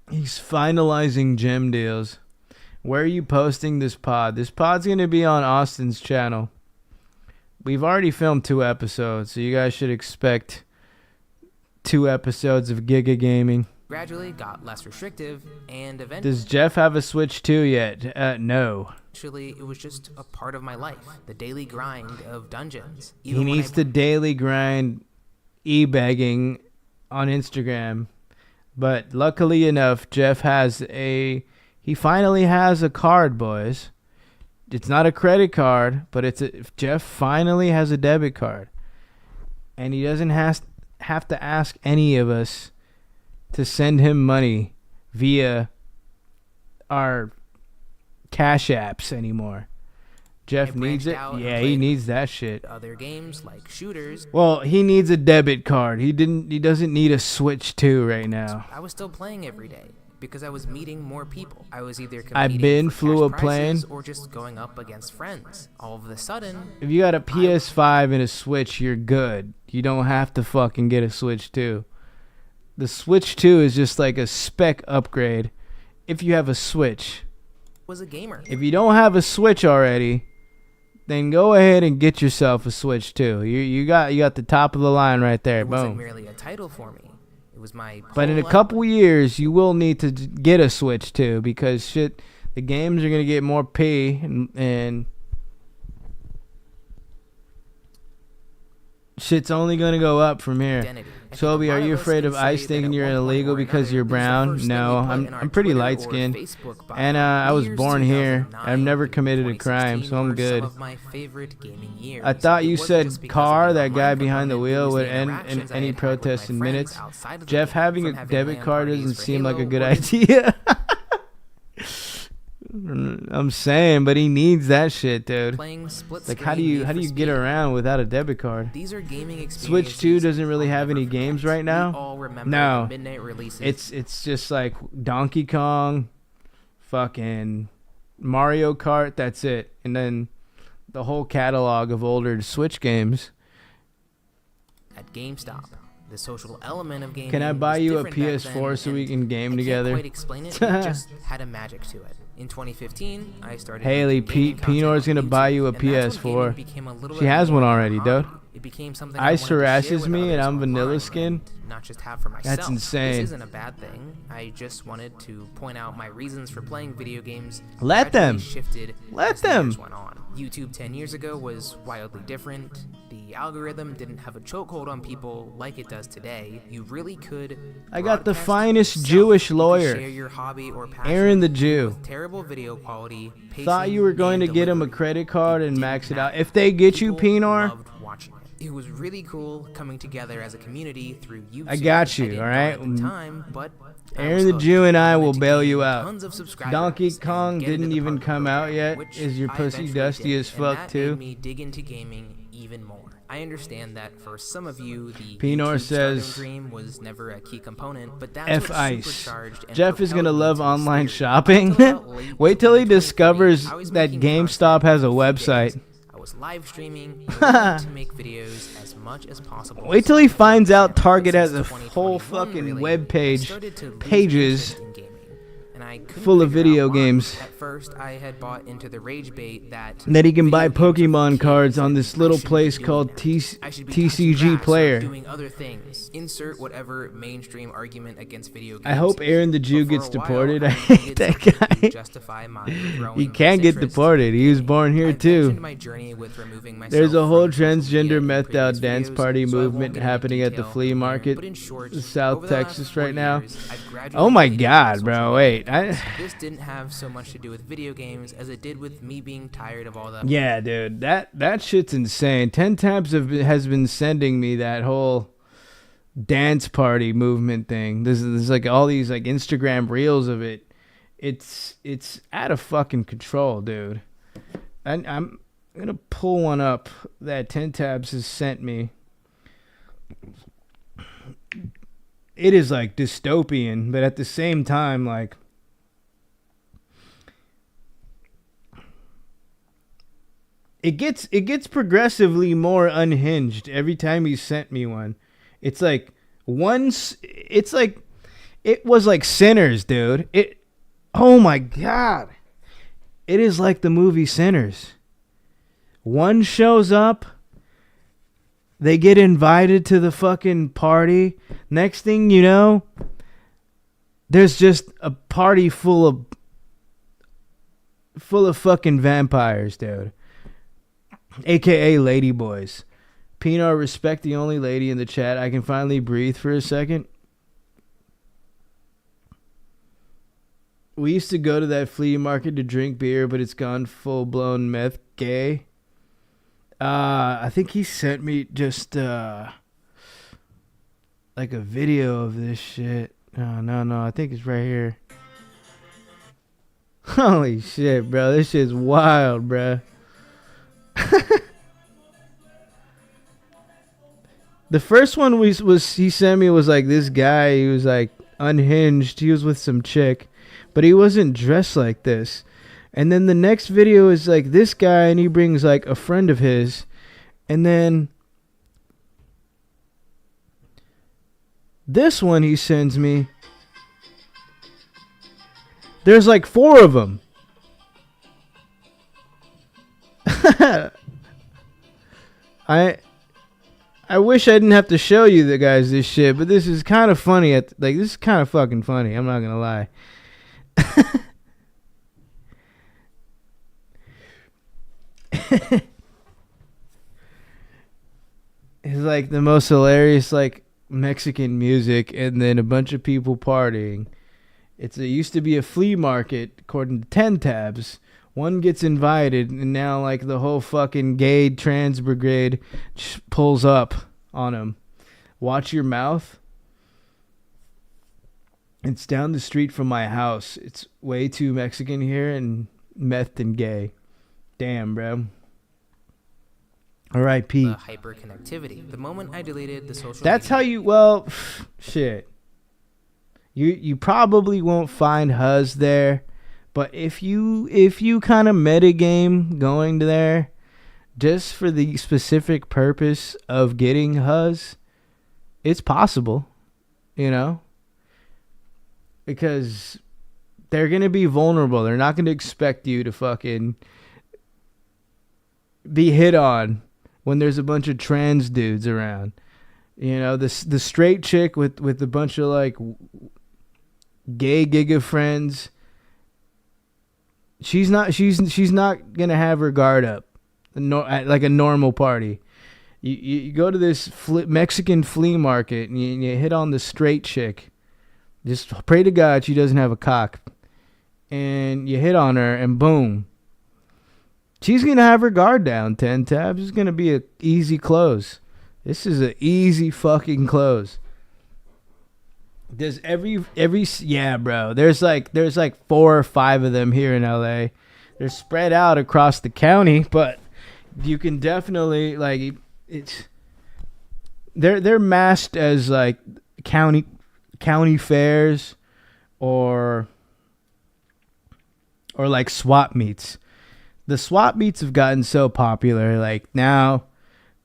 He's finalizing gem deals. Where are you posting this pod? This pod's going to be on Austin's channel. We've already filmed 2 episodes, so you guys should expect 2 episodes of Gigga Gaming. Gradually got less restrictive, and eventually Does Jeff have a Switch 2 yet? No. it was just a part of my life, the daily grind of dungeons. He needs to daily grind e-begging on Instagram But luckily enough, he finally has a card, boys. It's not a credit card, but Jeff finally has a debit card. And he doesn't have to ask any of us to send him money via our cash apps anymore. Jeff needs it. Yeah, he needs that shit. Other games like shooters. Well, he needs a debit card. He doesn't need a Switch 2 right now. I was still playing every day because I was meeting more people. I was either flew a plane or just going up against friends. All of a sudden, if you got a PS5 and a Switch, you're good. You don't have to fucking get a Switch 2. The Switch 2 is just like a spec upgrade if you have a Switch. Was a gamer. If you don't have a Switch already, then go ahead and get yourself a Switch 2. You got the top of the line right there. It wasn't Boom. merely a title for me. It was my But in a couple years, you will need to get a Switch 2 because shit, the games are gonna get more P and shit's only gonna go up from here. identity. I think Sobi, a are lot you of us afraid can of say ICE that thinking at you're one point illegal or because another, you're this is the brown? first thing No, we put in our I'm pretty Twitter light or skinned. Facebook bio. And I was Years born here. 2009 I've never through committed a crime, 2016 so I'm were good. Some of my favorite gaming years. I thought It you wasn't said just because car, of the that guy online behind the component, wheel it was would the end interactions I any had with protest my in friends minutes. outside of the Jeff, game, having from a having debit LAN card parties doesn't for seem like a Halo good or just idea. I'm saying, but he needs that shit, dude. playing split Like, screen how do you Need for get Speed. around without a debit card? These are gaming Switch 2 experiences doesn't really I'll have never any forget. games right We now. all remember No. the midnight releases. It's just like Donkey Kong, fucking Mario Kart. That's it, and then the whole catalog of older Switch games. At GameStop. The social element of gaming Can I buy was you a different back PS4 then, so we and can game I together? can't quite explain it. It just had a magic to it. In 2015, I started Haley, making gaming content Pinor's on gonna buy YouTube, you a and that's when PS4. gaming became a little She bit has more one of a already, hobby. dude. It became something Ice I wanted to share harasses with me and others I'm vanilla online skin. and not just have for myself. That's insane. This isn't a bad thing. I just wanted to point out my reasons for playing video games. Let gradually them. Shifted Let as the them. years went on. YouTube 10 years ago was wildly different. The algorithm didn't have a chokehold on people like it does today. You really could. I got the broadcast finest yourself. Jewish You could lawyer, share your hobby or passion Aaron the Jew. with terrible video quality. Thought pacing, you were going to and get him a delivery. credit card It and didn't max it out. matter. If they get you, People Pinor, loved watching it. It was really cool coming together as a community through YouTube. I got you, didn't know alright? at the time, but I Aaron was the hooked. Jew and I wanted will to bail gain you out. tons of subscribers Donkey and Kong get into didn't the even partner come out program, yet. which Is your I pussy eventually dusty did, as and fuck that too? made me dig into gaming even more. I understand that for some of you, the Pinor YouTube says, stardom dream was never a key component, but that's F what ice. supercharged and Jeff is propelled gonna me love to online this theory. shopping. Until about late Wait till he 2023, discovers I was that making GameStop content has a every few website. days. I was live streaming and wanted to make videos as much as possible. Wait till he finds out But Target since has a 2021, whole fucking really, web I page, started to lose pages interest in gaming, and I couldn't full of figure out video why. games. At first, I had bought into the rage bait that he can buy video games are for Pokemon kids cards on and this I little shouldn't be place doing called that. TC I should be touching TCG grass or Player. doing other things. Insert whatever mainstream argument against video games. I hope Aaron the Jew But for gets a while, deported. I I hate needed that something to guy. justify my He growing can't get disinterest deported. in He was gaming. born here I too. mentioned my journey with removing There's a myself whole from social media transgender in methed out previous dance videos, party so I won't movement get into happening at the detail flea here, market but in short, in South over the last Texas 4 right now. years, I've Oh gradually my faded into god, social bro. media Wait. because this didn't have so much to do with video games as it did with me being tired of all that. Yeah, dude. That shit's insane. 10 Tabs has been sending me that whole dance party movement thing. There's like all these like Instagram reels of it. It's out of fucking control, dude. And I'm gonna pull one up that 10 Tabs has sent me. It is like dystopian, but at the same time, like it gets progressively more unhinged every time he sent me one. It's like it was like Sinners, dude. Oh my god. It is like the movie Sinners. One shows up, they get invited to the fucking party. Next thing you know, there's just a party full of fucking vampires, dude. AKA ladyboys. Pinot, respect the only lady in the chat. I can finally breathe for a second. We used to go to that flea market to drink beer, but it's gone full blown meth gay. I think he sent me just like a video of this shit. No, I think it's right here. Holy shit, bro. This shit's wild, bro. The first one was he sent me was like this guy. He was like unhinged. He was with some chick, but he wasn't dressed like this. And then the next video is like this guy, and he brings like a friend of his. And then this one he sends me, there's like 4 of them. I wish I didn't have to show you the guys this shit, but this is kind of funny. This is kind of fucking funny. I'm not gonna lie. It's like the most hilarious like Mexican music, and then a bunch of people partying. It used to be a flea market, according to 10 tabs. One gets invited, and now like the whole fucking gay trans brigade pulls up on him. Watch your mouth. It's down the street from my house. It's way too Mexican here and meth and gay. Damn, bro. R.I.P. The hyperconnectivity. The moment I deleted the social That's how you, well, shit. You probably won't find Huz there, but if you kind of metagame going there just for the specific purpose of getting Huz, it's possible, you know? Because they're going to be vulnerable. They're not going to expect you to fucking be hit on when there's a bunch of trans dudes around. You know, the straight chick with a bunch of like gay Gigga friends, she's not gonna have her guard up like a normal party. You go to this Mexican flea market and you hit on the straight chick. Just pray to God she doesn't have a cock, and you hit on her, and boom, she's gonna have her guard down. 10 tabs. It's gonna be a easy close. This is an easy fucking close. There's yeah, bro. There's like 4 or 5 of them here in LA. They're spread out across the county, but you can definitely like they're masked as like county fairs or like swap meets. The swap meets have gotten so popular. Like now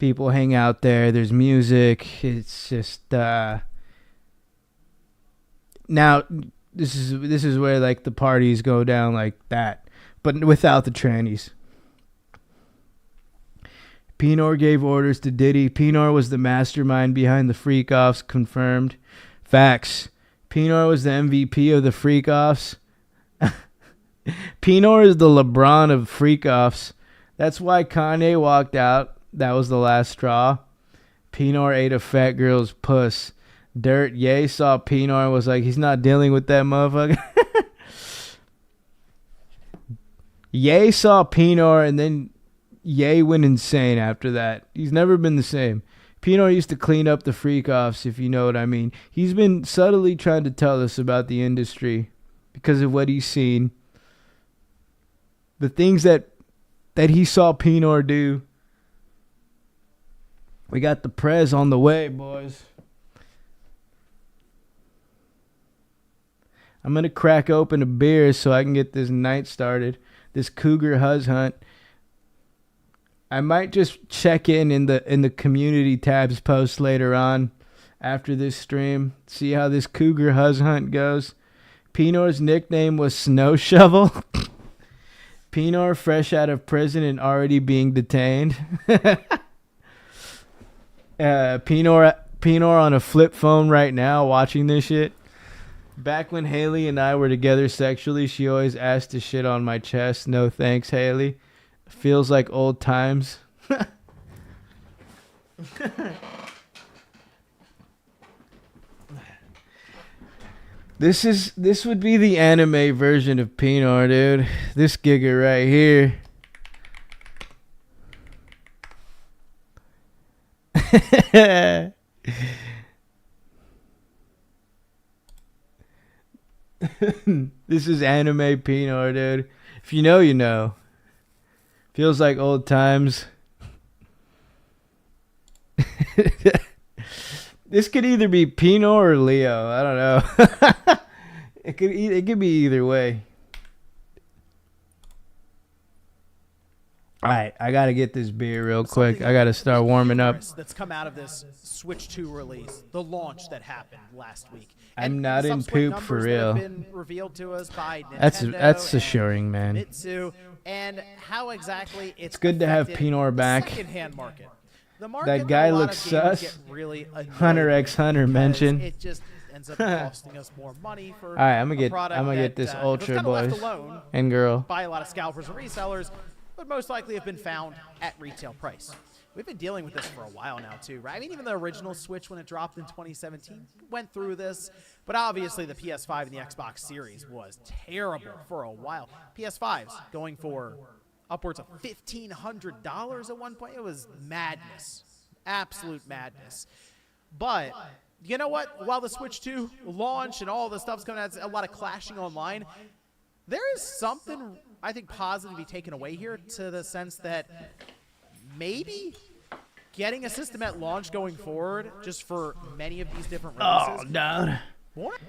people hang out there. There's music. It's just now this is where like the parties go down like that, but without the trannies. Pinor gave orders to Diddy. Pinor was the mastermind behind the freak offs. Confirmed. Facts. Pinor was the MVP of the freak offs. Pinor is the LeBron of freak offs. That's why Kanye walked out. That was the last straw. Pinor ate a fat girl's puss. Dirt Ye saw Pinor and was like, he's not dealing with that motherfucker. Ye saw Pinor, and then Ye went insane after that. He's never been the same. Pinor used to clean up the freak offs, if you know what I mean. He's been subtly trying to tell us about the industry because of what he's seen. The things that he saw Pinor do. We got the Prez on the way, boys. I'm going to crack open a beer so I can get this night started. This Cougar Huz hunt. I might just check in the community tabs post later on after this stream. See how this Cougar Huz hunt goes. Pinor's nickname was Snow Shovel. Pinor fresh out of prison and already being detained. Pinor on a flip phone right now watching this shit. Back when Haley and I were together sexually, she always asked to shit on my chest. No thanks, Haley. Feels like old times. This would be the anime version of Pinor, dude. This Gigga right here. This is anime Pinor, dude. If you know, you know. Feels like old times. This could either be Pinot or Leo. I don't know. It could be either way. All right, I gotta get this beer real quick. I gotta start warming up. That's come out of this Switch 2 release, the launch that happened last week. I'm not in poop for real. Been revealed to us by Nintendo That's assuring, man. Mitsu, and how exactly it's good to have Pinor back. Secondhand market. The market That guy looks sus. Really Hunter x Hunter mentioned. It just ends up costing us more money for. All right, I'm gonna get this Ultra, boys and girl. Buy a lot of scalpers and resellers, would most likely have been found at retail price. We've been dealing with this for a while now, too, right? I mean, even the original Switch, when it dropped in 2017, went through this. But obviously, the PS5 and the Xbox Series was terrible for a while. PS5's going for upwards of $1,500 at one point. It was madness. Absolute madness. But you know what? While the Switch 2 launch and all the stuff's coming out, a lot of clashing online, there is something, I think, positive to be taken away here, to the sense that maybe getting a system at launch going forward, just for many of these different releases. Oh, dude. What?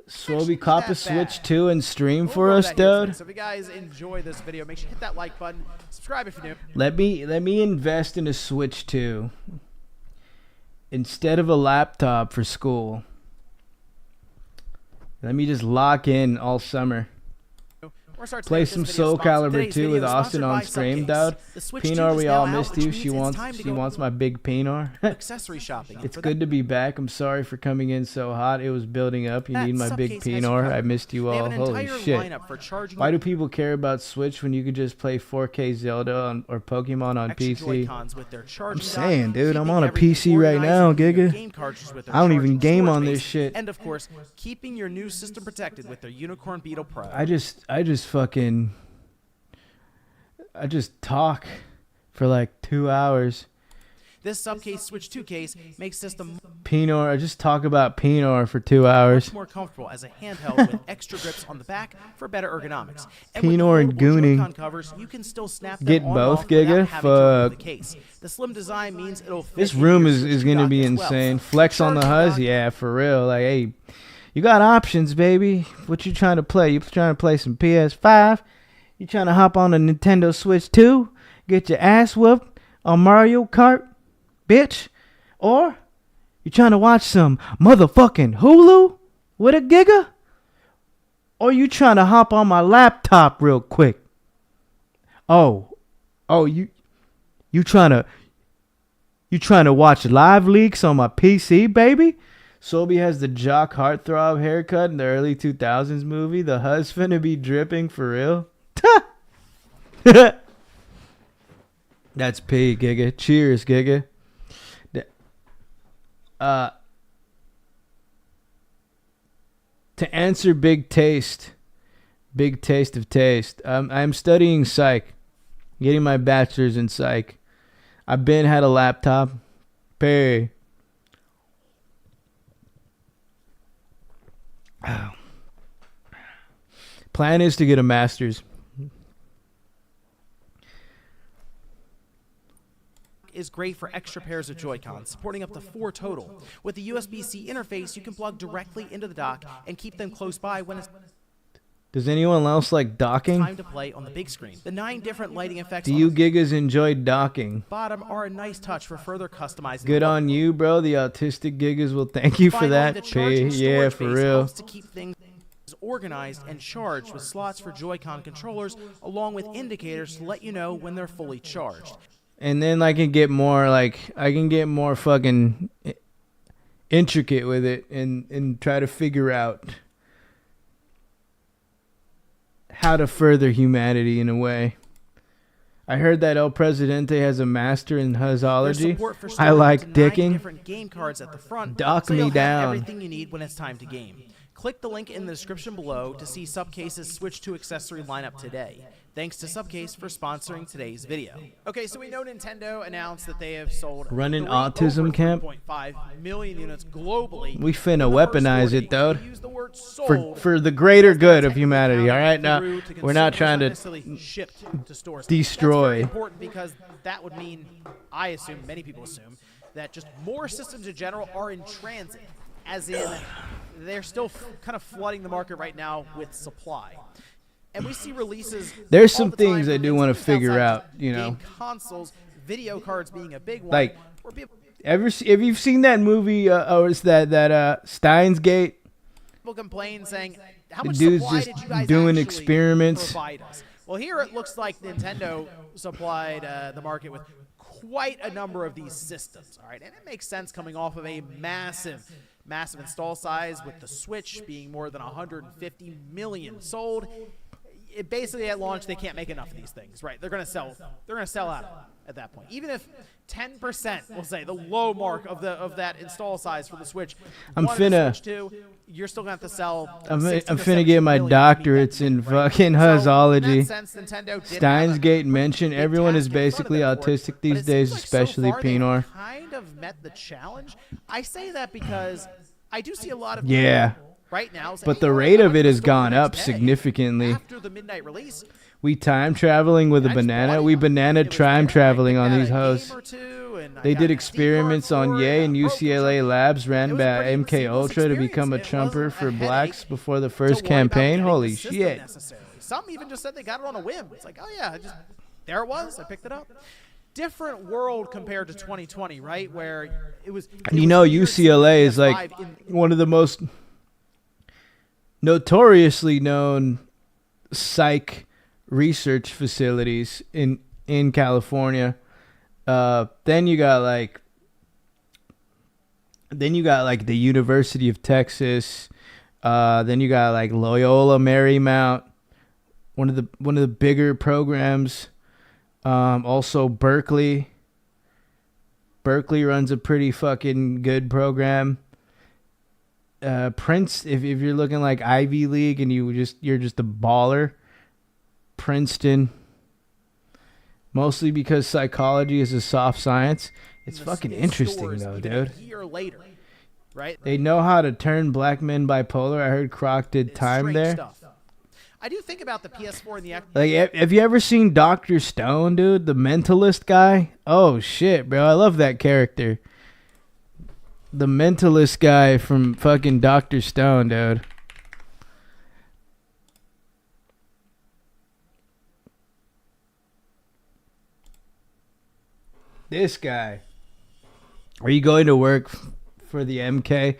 So we cop a Switch 2 and stream for us, dude. So if you guys enjoy this video, make sure you hit that like button, subscribe if you're new. Let me invest in a Switch 2 instead of a laptop for school. Let me just lock in all summer. Play some Soul Calibur 2 with Austin on stream, dude. Pinor, we all missed you. She wants my big Pinor. Accessory shopping. It's good to be back. I'm sorry for coming in so hot. It was building up. You need my big Pinor. I missed you all. Holy shit. Why do people care about Switch when you could just play 4K Zelda or Pokemon on PC? I'm saying, dude, I'm on a PC right now, Gigga. I don't even game on this shit. And of course, keeping your new system protected with their Unicorn Beetle Pro. I just talk for like 2 hours. This subcase Switch 2 case makes system Pinor. I just talk about Pinor for 2 hours. Much more comfortable as a handheld with extra grips on the back for better ergonomics. And Pinor and Gooning. Covers, you can still snap them get on both, off Gigga. Fuck. The case. The slim design means it'll fit. This room is gonna be insane. Well. Flex on the Huzz, yeah, for real. Like, hey, you got options, baby. What you trying to play? You trying to play some PS5? You trying to hop on a Nintendo Switch 2? Get your ass whooped on Mario Kart, bitch? Or you trying to watch some motherfucking Hulu with a Gigga? Or you trying to hop on my laptop real quick? Oh, you trying to watch live leaks on my PC, baby? Sobe has the Jock Heartthrob haircut in the early 2000s movie. The Huzz finna be dripping for real. That's P, Gigga. Cheers, Gigga. To answer big taste of taste, I'm studying psych, getting my bachelor's in psych. I've had a laptop. Perry. Oh. Plan is to get a master's. Is great for extra pairs of Joy-Cons, supporting up to 4 total. With the USB-C interface, you can plug directly into the dock and keep them close by when it's Does anyone else like docking? time to play on the big screen. The 9 different lighting effects Do you Giggas enjoy docking? Bottom are a nice touch for further customizing. Good on you, bro. The autistic Giggas will thank you for that. Yeah, for real. To keep things organized and charged with slots for Joy-Con controllers, along with indicators to let you know when they're fully charged. And then I can get more fucking intricate with it and try to figure out how to further humanity in a way. I heard that El Presidente has a master in There's Huzzology. support for I storing like up to 90 dicking. different game cards at the front, Dock so me you'll have down. everything you need when it's time to game. Click the link in the description below to see Subcase's Switch 2 accessory lineup today. Thanks to Subcase for sponsoring today's video. Okay, so we know Nintendo announced that they have sold Running over autism camp. 3.5 million units globally. We finna In the first weaponize 40, it, though. we use the word sold For the greater because good they're of humanity, all right? Now, through to we're not consumers, trying to necessarily shipped to stores. destroy. That's very important because that would mean, I assume, many people assume, that just more systems in general are in transit, as in they're still kind of flooding the market right now with supply. And we see releases. There's all some the time things for I do things wanna just figure outside out, just you know. game consoles, video cards being a big one. Like, where people if you've seen that movie, or is that Steins Gate? complain saying, how The much dude's supply just did you guys doing actually experiments. provide us? Well, here it looks like Nintendo supplied the market with quite a number of these systems. All right, and it makes sense coming off of a massive install size, with the Switch being more than 150 million sold. It basically at launch they can't make enough of these things, right? They're gonna sell out at that point. Even if 10%, we'll say the low mark of that install size for the Switch, I'm one and the finna- Switch 2, you're still gonna have to sell. I'm 60 to finna get 70 my million to meet that doctorates in demand, right? fucking So, Huzzology. in that sense, Nintendo did have Steins a Gate mentioned big everyone is task in front of basically them for it, autistic but these it days, seems like so especially far they've Pinor. kind of met the challenge. I say that because I do see a lot of Yeah. people right now saying, But "Hey, the you know what, rate I of went it to the has store the gone next up day significantly. after the midnight release. We time traveling with a I just banana. bought We it. banana It was time there. I traveling picked on out these a hoes. game or two, and I They got did an SD experiments card on for it, Ye a and Pro UCLA controller. labs It ran was by pretty MK seamless Ultra to experience. become a It chumper wasn't for a blacks headache before the to first worry about campaign. getting the Holy system shit. necessarily. Some even just said they got it on a whim. It's like, oh yeah, there it was. I picked it up. Different world compared to 2020, right? Where it was. And you know UCLA is like one of the most notoriously known psych research facilities in California. Then you got like the University of Texas. Then you got like Loyola Marymount, one of the bigger programs. Also Berkeley. Berkeley runs a pretty fucking good program. Prince, if you're looking like Ivy League and you're just a baller. Princeton. Mostly because psychology is a soft science. It's fucking interesting though, dude. A year later, right? They know how to turn black men bipolar. I heard Croc did time Strange there. stuff. I do think about the PS4 and the Xbox. Like, have you ever seen Dr. Stone, dude? The mentalist guy? Oh, shit, bro. I love that character. The mentalist guy from fucking Dr. Stone, dude. This guy. Are you going to work for the MK?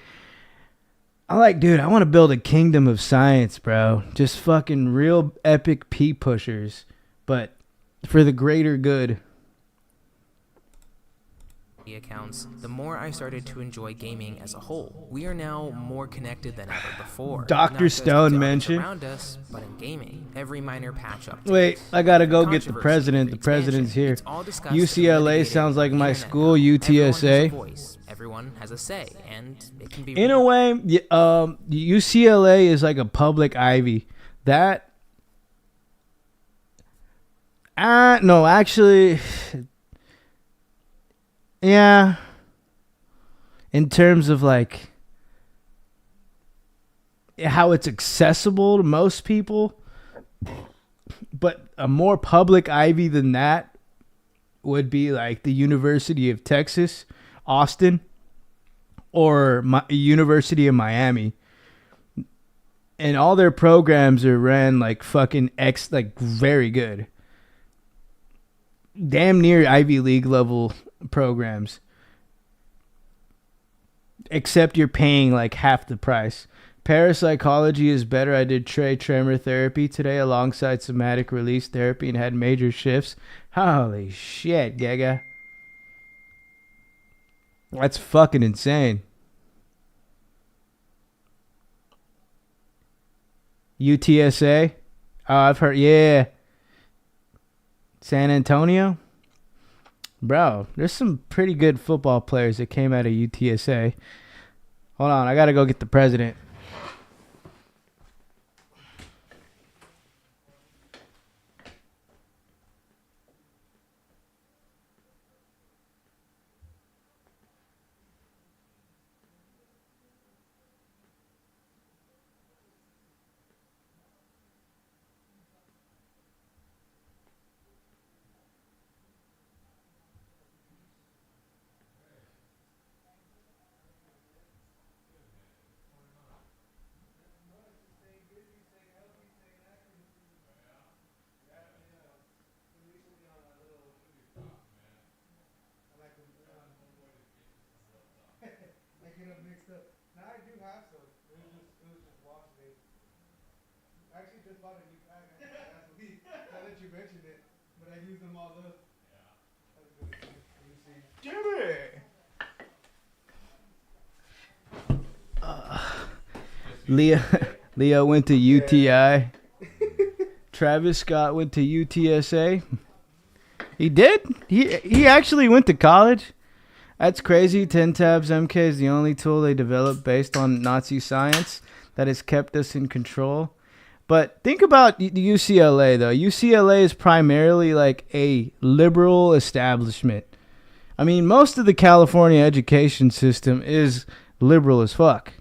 I'm like, dude, I want to build a kingdom of science, bro. Just fucking real epic pee pushers, but for the greater good. Accounts, the more I started to enjoy gaming as a whole. We are now more connected than ever before. Dr. Not just Stone to others mentioned. around us, but in gaming. Every minor patch update. Wait, I gotta go get the Controversy, president. The expansion, president's here. it's all discussed and UCLA litigated sounds like on the my internet school, now. Everyone has a UTSA. voice. Everyone has a say, and it can be In a way, UCLA is like a public Ivy. That, no, actually, yeah. In terms of like how it's accessible to most people, but a more public Ivy than that would be like the University of Texas, Austin, or University of Miami. And all their programs are ran like fucking like very good. Damn near Ivy League level programs. Except you're paying like half the price. Parapsychology is better. I did tremor therapy today alongside somatic release therapy and had major shifts. Holy shit, Gigga. That's fucking insane. UTSA? Oh, I've heard, yeah. San Antonio? Bro, there's some pretty good football players that came out of UTSA. Hold on, I gotta go get the president. Leo went to UTI. Travis Scott went to UTSA. He did? He actually went to college? That's crazy. 10 tabs MK is the only tool they developed based on Nazi science that has kept us in control. But think about UCLA, though. UCLA is primarily like a liberal establishment. I mean, most of the California education system is liberal as fuck.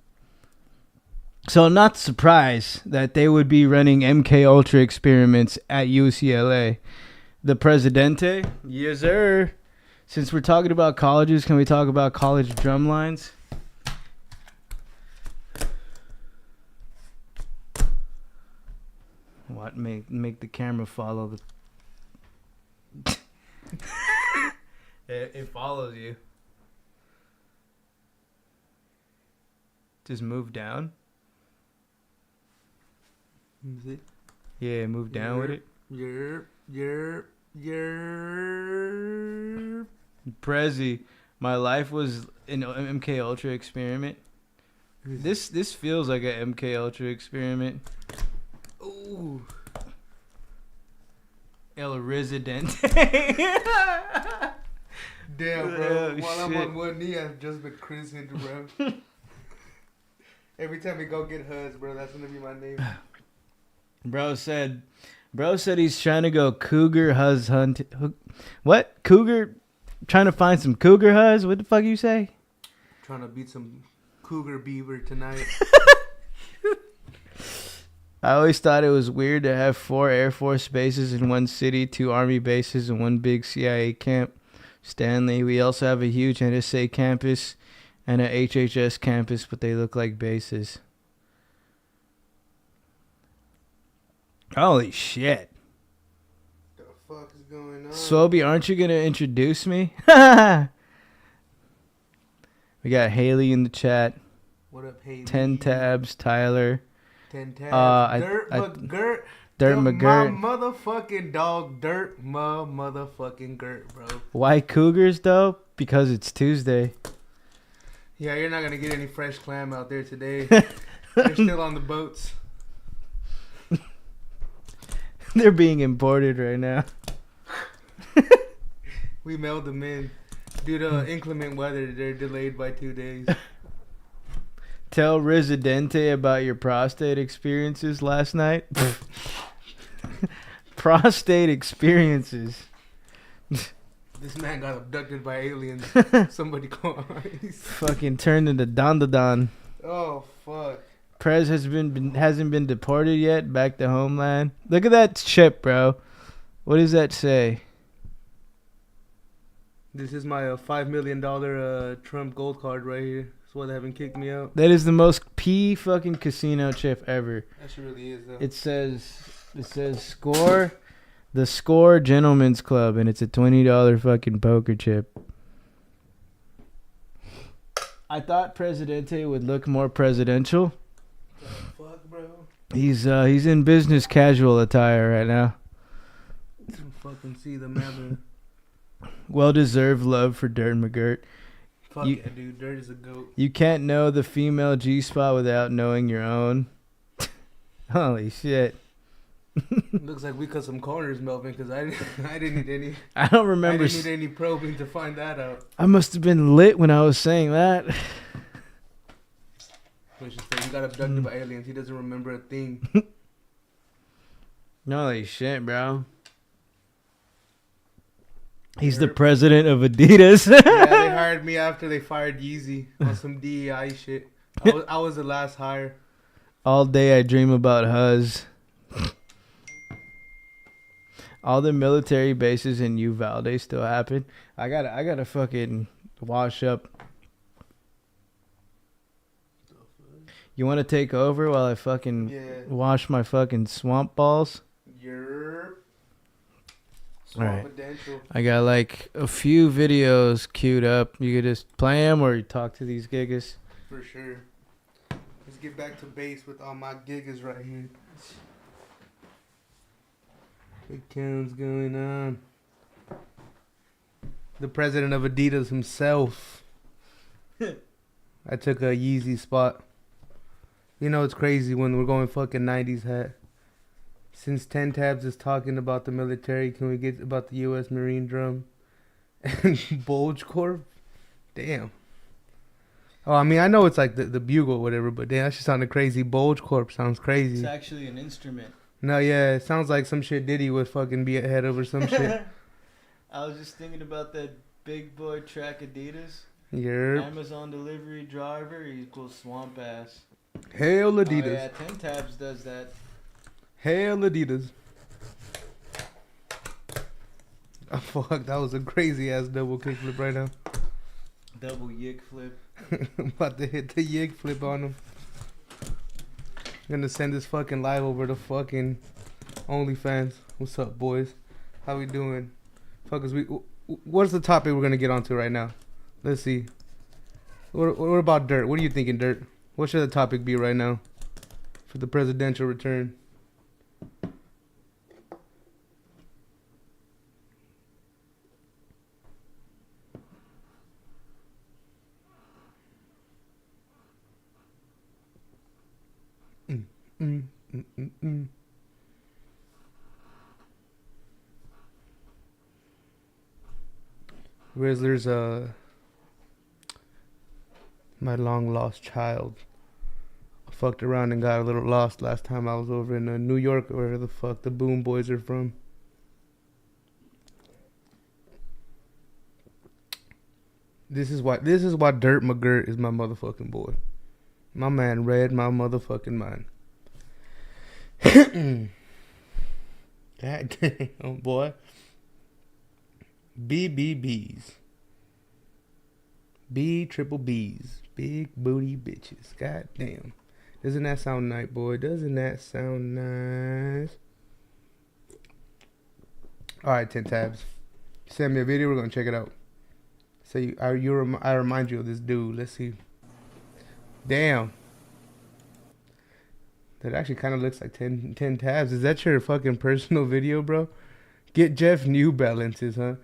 So I'm not surprised that they would be running MK Ultra experiments at UCLA. The Presidente? Yes, sir. Since we're talking about colleges, can we talk about college drum lines? What? Make the camera follow the... it follows you. Just move down. Is it? Yeah, move down with it. Prezi, my life was an MK Ultra experiment. This feels like an MK Ultra experiment. Ooh. El Residente. Damn, bro. While I'm on one knee, I've just been cruising, bro. Every time we go get HUDs, bro, that's gonna be my name. Bro said he's trying to go cougar huzz hunt. What? Cougar? Trying to find some cougar huzz? What the fuck you say? Trying to beat some cougar beaver tonight. I always thought it was weird to have 4 Air Force bases in one city, 2 Army bases, and 1 big CIA camp. Stanley, we also have a huge NSA campus and a HHS campus, but they look like bases. Holy shit. The fuck is going on? Swoby, aren't you going to introduce me? We got Haley in the chat. What up, Haley? 10 tabs, Tyler. 10 tabs. Dirt McGirt. My motherfucking dog, Dirt motherfucking Girt, bro. Why Cougars, though? Because it's Tuesday. Yeah, you're not going to get any fresh clam out there today. They're still on the boats. They're being imported right now. We mailed them in. Due to inclement weather, they're delayed by 2 days. Tell Residente about your prostate experiences last night. Prostate experiences. This man got abducted by aliens. Somebody call ICE. Fucking turned into Don. Oh, fuck. Prez hasn't been deported yet back to homeland. Look at that chip, bro. What does that say? This is my $5 million Trump gold card right here. That's why they haven't kicked me out. That is the most P fucking casino chip ever. That shit really is, though. It says Score, the Score Gentlemen's Club, and it's a $20 fucking poker chip. I thought Presidente would look more presidential. Fuck, bro. He's in business casual attire right now. Fucking see the map. Well-deserved love for Dirt McGirt. Fuck yeah, dude. Dirt is a goat. You can't know the female G-spot without knowing your own. Holy shit. Looks like we cut some corners, Melvin, because I didn't need any. I don't remember. I didn't need any probing to find that out. I must have been lit when I was saying that. Which is he got abducted by aliens. He doesn't remember a thing. No, they shit, bro. He's the president of Adidas. Yeah, they hired me after they fired Yeezy on some DEI shit. I was the last hire. All day I dream about Huz. All the military bases in Uvalde still happen. I gotta fucking wash up. You want to take over while I fucking wash my fucking swamp balls? Yerp. All right. I got like a few videos queued up. You could just play them or you talk to these Giggas. For sure. Let's get back to base with all my Giggas right here. What counts going on? The president of Adidas himself. I took a Yeezy spot. You know it's crazy when we're going fucking 90s hat. Since 10 Tabs is talking about the military, can we get about the U.S. Marine Drum and Bulge Corp? Damn. Oh, I mean, I know it's like the bugle or whatever, but damn, that shit sounded crazy. Bulge Corp sounds crazy. It's actually an instrument. No, yeah, it sounds like some shit Diddy would fucking be ahead of or some shit. I was just thinking about that big boy track Adidas. Yerp. Amazon delivery driver equals swamp ass. Hail Adidas. Oh, yeah, 10 Tabs does that. Hail Adidas. Oh, fuck, that was a crazy ass double kickflip right now. Double yig flip. I'm about to hit the yig flip on him. I'm gonna send this fucking live over to fucking OnlyFans. What's up, boys? How we doing? Fuckers, what's the topic we're gonna get onto right now? Let's see. What about Dirt? What are you thinking, Dirt? What should the topic be right now for the presidential return? Rizzler's my long lost child. I fucked around and got a little lost last time I was over in New York, or wherever the fuck the Boom Boys are from. This is why Dirt McGirt is my motherfucking boy. My man read my motherfucking mind. God damn, boy. BBBs. B triple B's. Big booty bitches. God damn. Doesn't that sound nice, boy? Doesn't that sound nice? Alright, 10 Tabs. Send me a video, we're gonna check it out. So I remind you of this dude. Let's see. Damn. That actually kind of looks like 10 Tabs. Is that your fucking personal video, bro? Get Jeff New Balances, huh?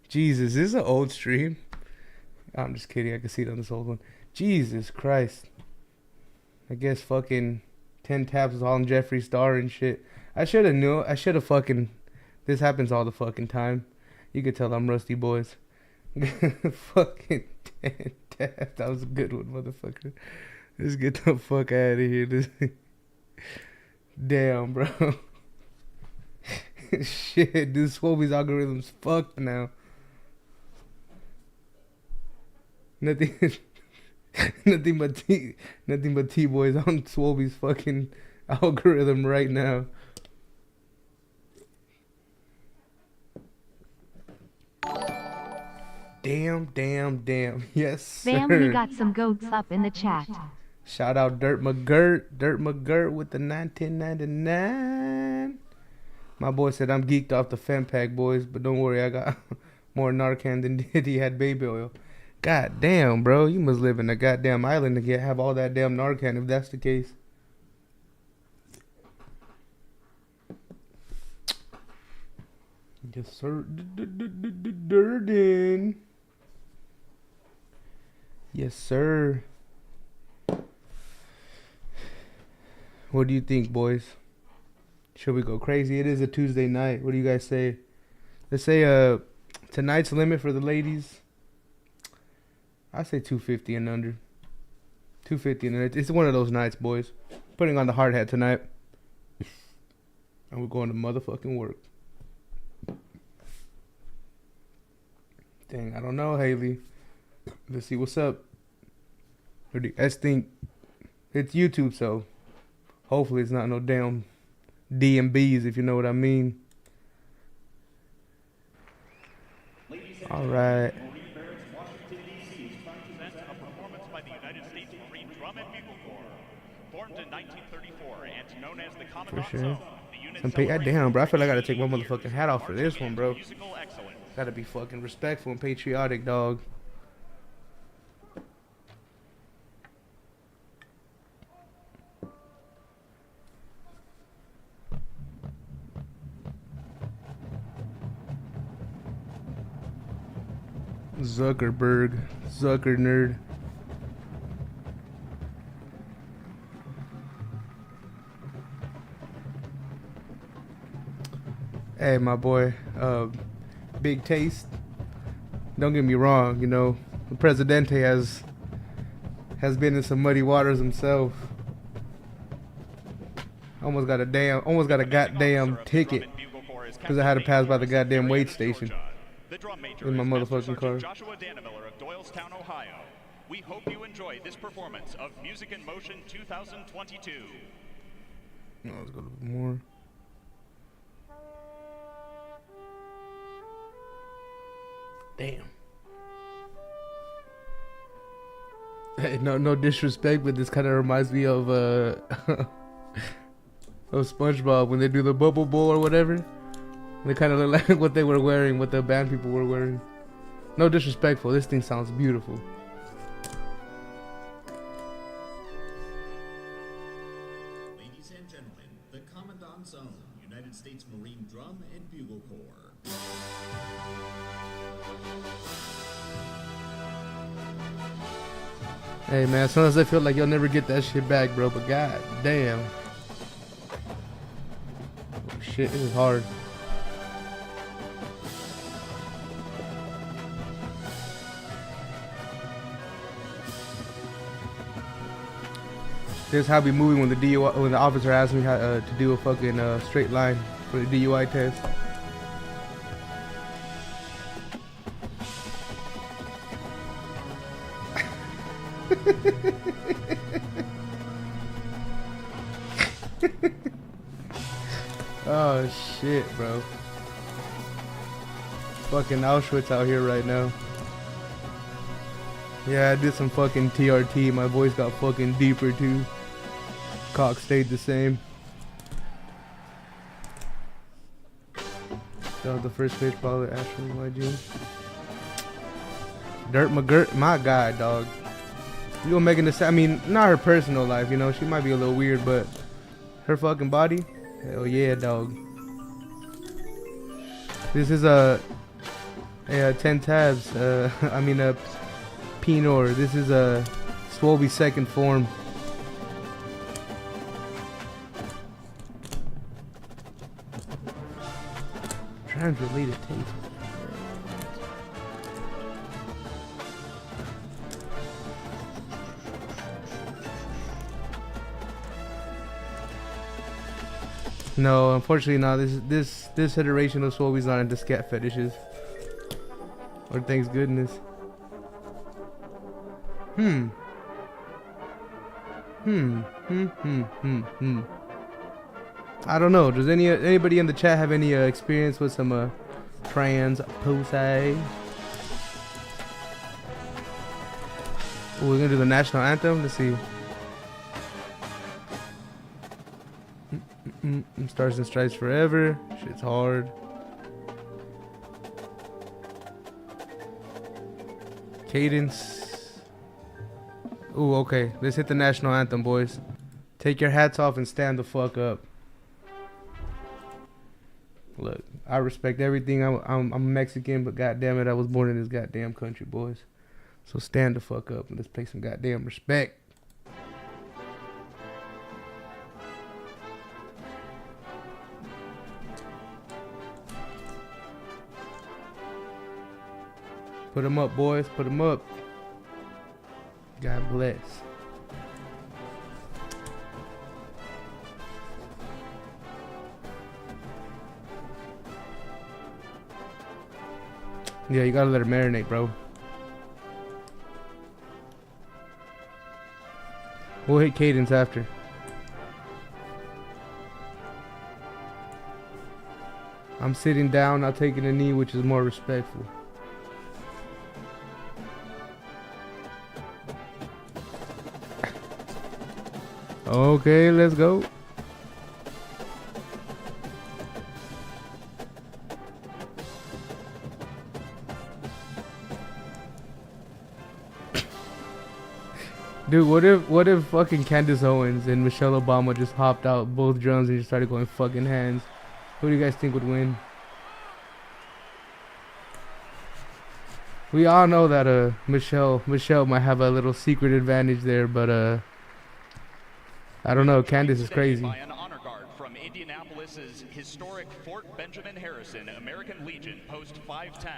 Jesus, this is an old stream. I'm just kidding. I can see it on this old one. Jesus Christ. I guess fucking 10 Tabs was all in Jeffree Star and shit. I should have knew. I should have fucking... This happens all the fucking time. You could tell I'm rusty, boys. Fucking 10 Tabs. That was a good one, motherfucker. Let's get the fuck out of here. Damn, bro. Shit, dude, Swoby's algorithm's fucked now. Nothing but T-boys on Swoby's fucking algorithm right now. Damn. Yes, sir. Family got some goats up in the chat. Shout out Dirt McGirt with the 1999. My boy said I'm geeked off the Fempack, boys, but don't worry, I got more Narcan than Diddy had baby oil. God damn, bro, you must live in a goddamn island to have all that damn Narcan if that's the case. Yes, sir. Durden. Yes, sir. What do you think, boys? Should we go crazy? It is a Tuesday night. What do you guys say? Let's say tonight's limit for the ladies. I say 250 and under. 250 and under. It's one of those nights, boys. Putting on the hard hat tonight. And we're going to motherfucking work. Dang, I don't know, Haley. Let's see what's up. What do you guys think? It's YouTube, so hopefully it's not no damn DMBs, if you know what I mean. All right. A performance by the United States Marine Drum and Bugle Corps. Formed in 1934 and known as the Commandant For sure. Zone, the unit Damn, bro. I feel like I gotta take my motherfucking hat off for this one, bro. musical excellence. Gotta be fucking respectful and patriotic, dog. Zucker nerd. Hey, my boy, Big Taste. Don't get me wrong, you know, the Presidente has been in some muddy waters himself. Almost got a goddamn ticket because I had to pass by the goddamn weight station in my motherfucking car. Joshua Dannemiller of Doylestown, Ohio. We hope you enjoy this performance of Music in Motion 2022. No, let's go a little bit more. Damn. Hey, no disrespect, but this kind of reminds me of of SpongeBob when they do the bubble bowl or whatever. They kind of look like what they were wearing, what the band people were wearing. No disrespectful. This thing sounds beautiful. Ladies and gentlemen, the Commandant Zone, United States Marine Drum and Bugle Corps. Hey man, sometimes I feel like you'll never get that shit back, bro. But god damn, oh, shit, this is hard. This is how I be moving when the DUI, when the officer asks me how to do a fucking straight line for the DUI test. Oh shit, bro. Fucking Auschwitz out here right now. Yeah, I did some fucking TRT. My voice got fucking deeper too. Cock stayed the same. That was the first page probably Ashley YG. Dirt McGirt, my guy, dog. You gonna make this? I mean, not her personal life, you know. She might be a little weird, but her fucking body, hell yeah, dog. This is a 10 tabs. I mean a Pinor. This is a Swolby second form. Trans-related taste. No, unfortunately not. This iteration of Swolby's not into scat fetishes. Or thanks goodness. I don't know. Does anybody in the chat have any experience with some trans pussy? Oh, we're gonna do the national anthem. Let's see. Stars and Stripes Forever. Shit's hard. Cadence. Ooh, okay. Let's hit the national anthem, boys. Take your hats off and stand the fuck up. Look, I respect everything. I'm Mexican, but goddamn it, I was born in this goddamn country, boys. So stand the fuck up and let's pay some goddamn respect. Put them up, boys. Put them up. God bless. Yeah, you gotta let it marinate, bro. We'll hit cadence after. I'm sitting down, not taking a knee, which is more respectful. Okay, let's go. Dude, what if fucking Candace Owens and Michelle Obama just hopped out both drums and just started going fucking hands? Who do you guys think would win? We all know that Michelle might have a little secret advantage there, but I don't know. Candace is crazy. By an honor guard from Indianapolis's historic Fort Benjamin Harrison American Legion Post 510.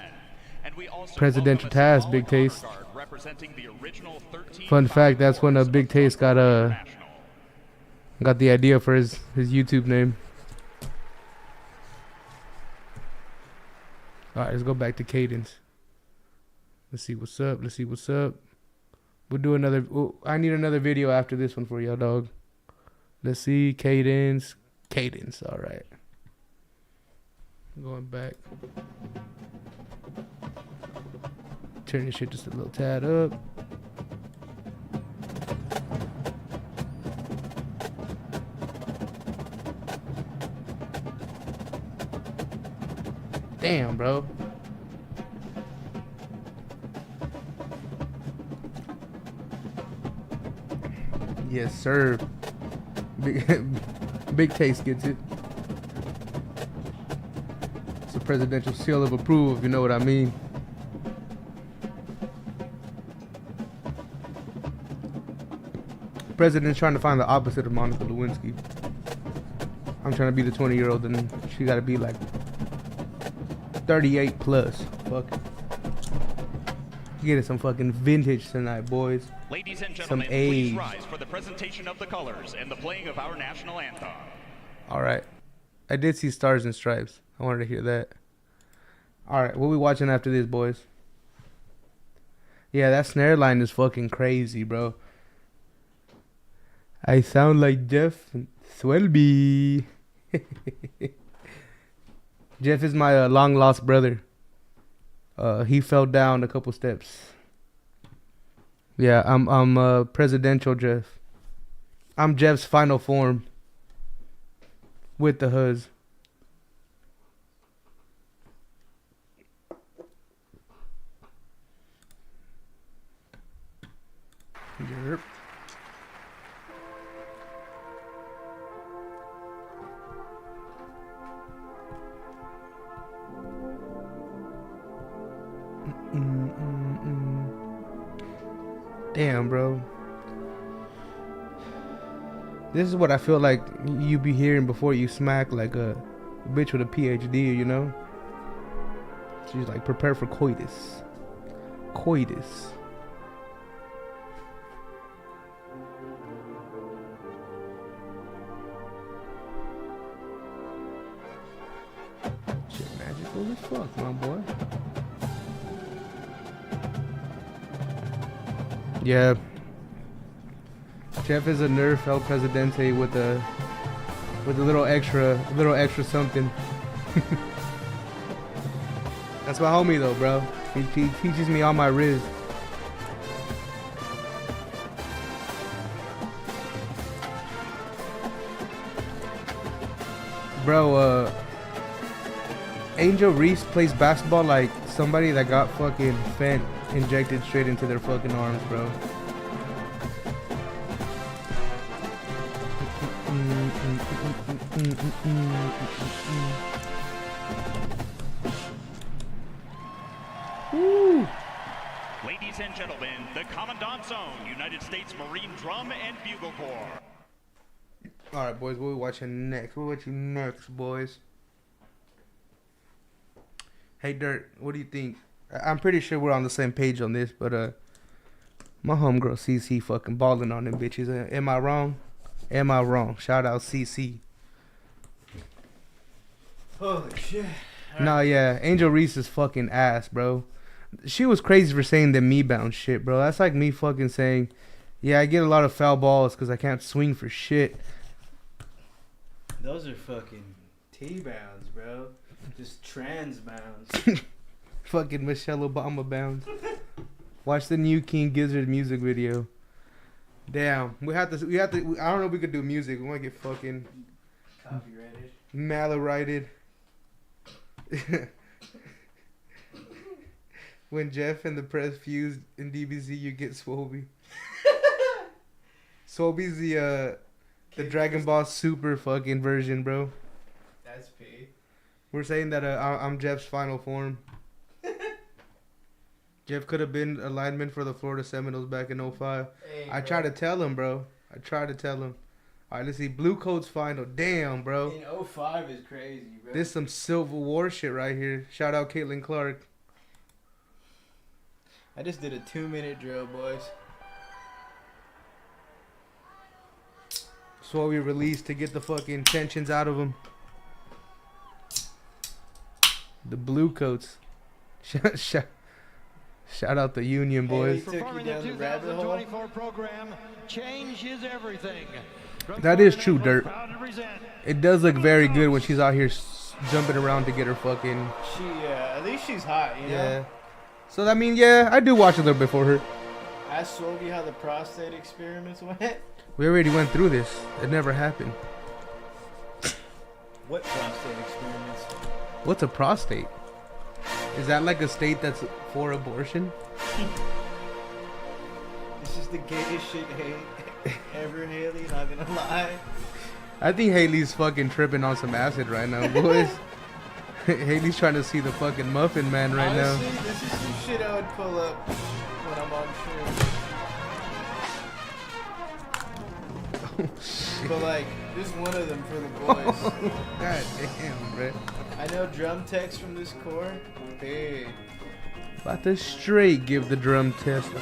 And we also Presidential task, Big Taste. Representing the original 13 Fun fact, that's when Big Taste got the idea for his YouTube name. Alright, let's go back to cadence. Let's see what's up. Let's see what's up. We'll do another. Oh, I need another video after this one for y'all, dog. Let's see. Cadence. Cadence. Alright. Going back. Turn this shit just a little tad up. Damn, bro. Yes, sir. Big Taste gets it. It's a presidential seal of approval, if you know what I mean. The president's trying to find the opposite of Monica Lewinsky. I'm trying to be the 20-year-old, and she got to be like 38 plus. Fuck. Getting some fucking vintage tonight, boys. Ladies and gentlemen, please rise for the presentation of the colors and the playing of our national anthem. All right. I did see Stars and Stripes. I wanted to hear that. All right, what we watching after this, boys? Yeah, that snare line is fucking crazy, bro. I sound like Jeff Swelby. Jeff is my long lost brother. He fell down a couple steps. Yeah, I'm presidential Jeff. I'm Jeff's final form with the huzz. Yep. Damn, bro. This is what I feel like you be hearing before you smack like a bitch with a PhD, you know? She's like, prepare for coitus. Coitus. Shit magical as fuck, my boy. Yeah. Jeff is a Nerf El Presidente with a little extra something. That's my homie though, bro. He teaches me all my riz. Bro, Angel Reese plays basketball like somebody that got fucking fent injected straight into their fucking arms, bro. Woo. Ladies and gentlemen, the Commandant's Own United States Marine Drum and Bugle Corps. Alright, boys, what we watching next? What we watching next, boys? Hey, Dirt, what do you think? I'm pretty sure we're on the same page on this, but my homegirl CC fucking balling on them bitches. Am I wrong? Am I wrong? Shout out CC. Holy shit. Nah, yeah, Angel Reese is fucking ass, bro. She was crazy for saying the me bound shit, bro. That's like me fucking saying, yeah, I get a lot of foul balls because I can't swing for shit. Those are fucking T-bounds, bro. Just trans bounds. Fucking Michelle Obama bounds. Watch the new King Gizzard music video. Damn, we have to. I don't know if we could do music. We want to get fucking Copyrighted. malarighted. When Jeff and the press fused in DBZ, you get Swoby. Swoby's the Dragon Ball Super fucking version, bro. That's P. We're saying that I'm Jeff's final form. Jeff could have been a lineman for the Florida Seminoles back in 05. Hey, I tried to tell him, bro. I tried to tell him. All right, let's see. Blue Coat's final. Damn, bro. In 05 is crazy, bro. This some Civil War shit right here. Shout out Caitlin Clark. I just did a 2-minute drill, boys. So we released to get the fucking tensions out of them. The Blue Coats. Shout out the Union boys. Hey, took you down the rabbit hole. 2024 program changes everything. That is true, Dirt. It does look very good when she's out here jumping around to get her fucking. At least she's hot, you know. Yeah. So I mean, yeah, I do watch a little bit for her. Ask Swoby how the prostate experiments went. We already went through this. It never happened. What prostate experiments? What's a prostate? Is that like a state that's for abortion? This is the gayest shit ever, Haley, not gonna lie. I think Haley's fucking tripping on some acid right now, boys. Haley's trying to see the fucking Muffin Man right Honestly, this is some shit I would pull up when I'm on stream. now. Oh, shit. But like, just one of them for the boys. God damn, bro. I know drum techs from this core. Hey. About to straight give the drum test a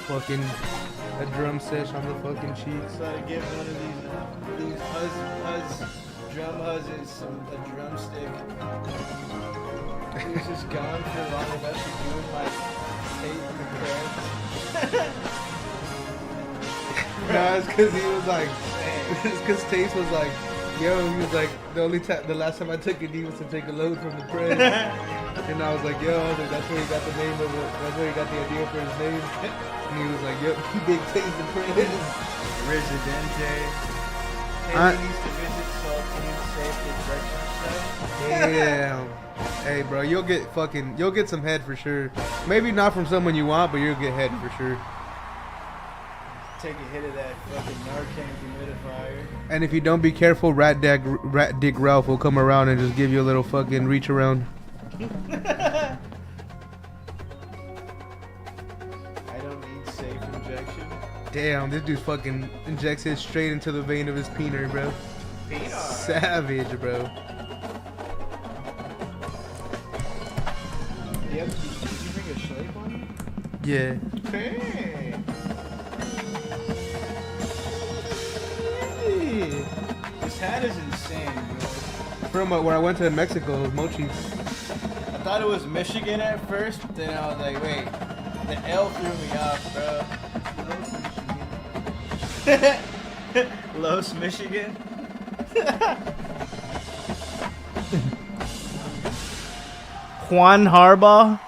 drum sesh on the fucking cheeks. So I give one of these drum huzzes a drumstick. He was just gone for long enough to doing my tape in the crib. No, it's because he was like, it's because Taste was like, yo, he was like, the last time I took it, he was to take a load from the press. And I was like, yo, that's where he got the name of it. That's where he got the idea for his name. And he was like, yep, Big Taste the press. Residente. Haley needs to visit Saltine Safe Correction Stuff. Damn. Hey, bro, you'll get some head for sure. Maybe not from someone you want, but you'll get head for sure. Take a hit of that fucking Narcan humidifier. And if you don't be careful, Rat Dick Ralph will come around and just give you a little fucking reach around. I don't need safe injection. Damn, this dude fucking injects it straight into the vein of his peener, bro. Peener? Savage, bro. Yep. Did you bring a shape on you? Yeah. Hey. This hat is insane, bro. From where I went to Mexico, Mochi. I thought it was Michigan at first, but then I was like, wait, the L threw me off, bro. Los, Michigan. Juan Harbaugh.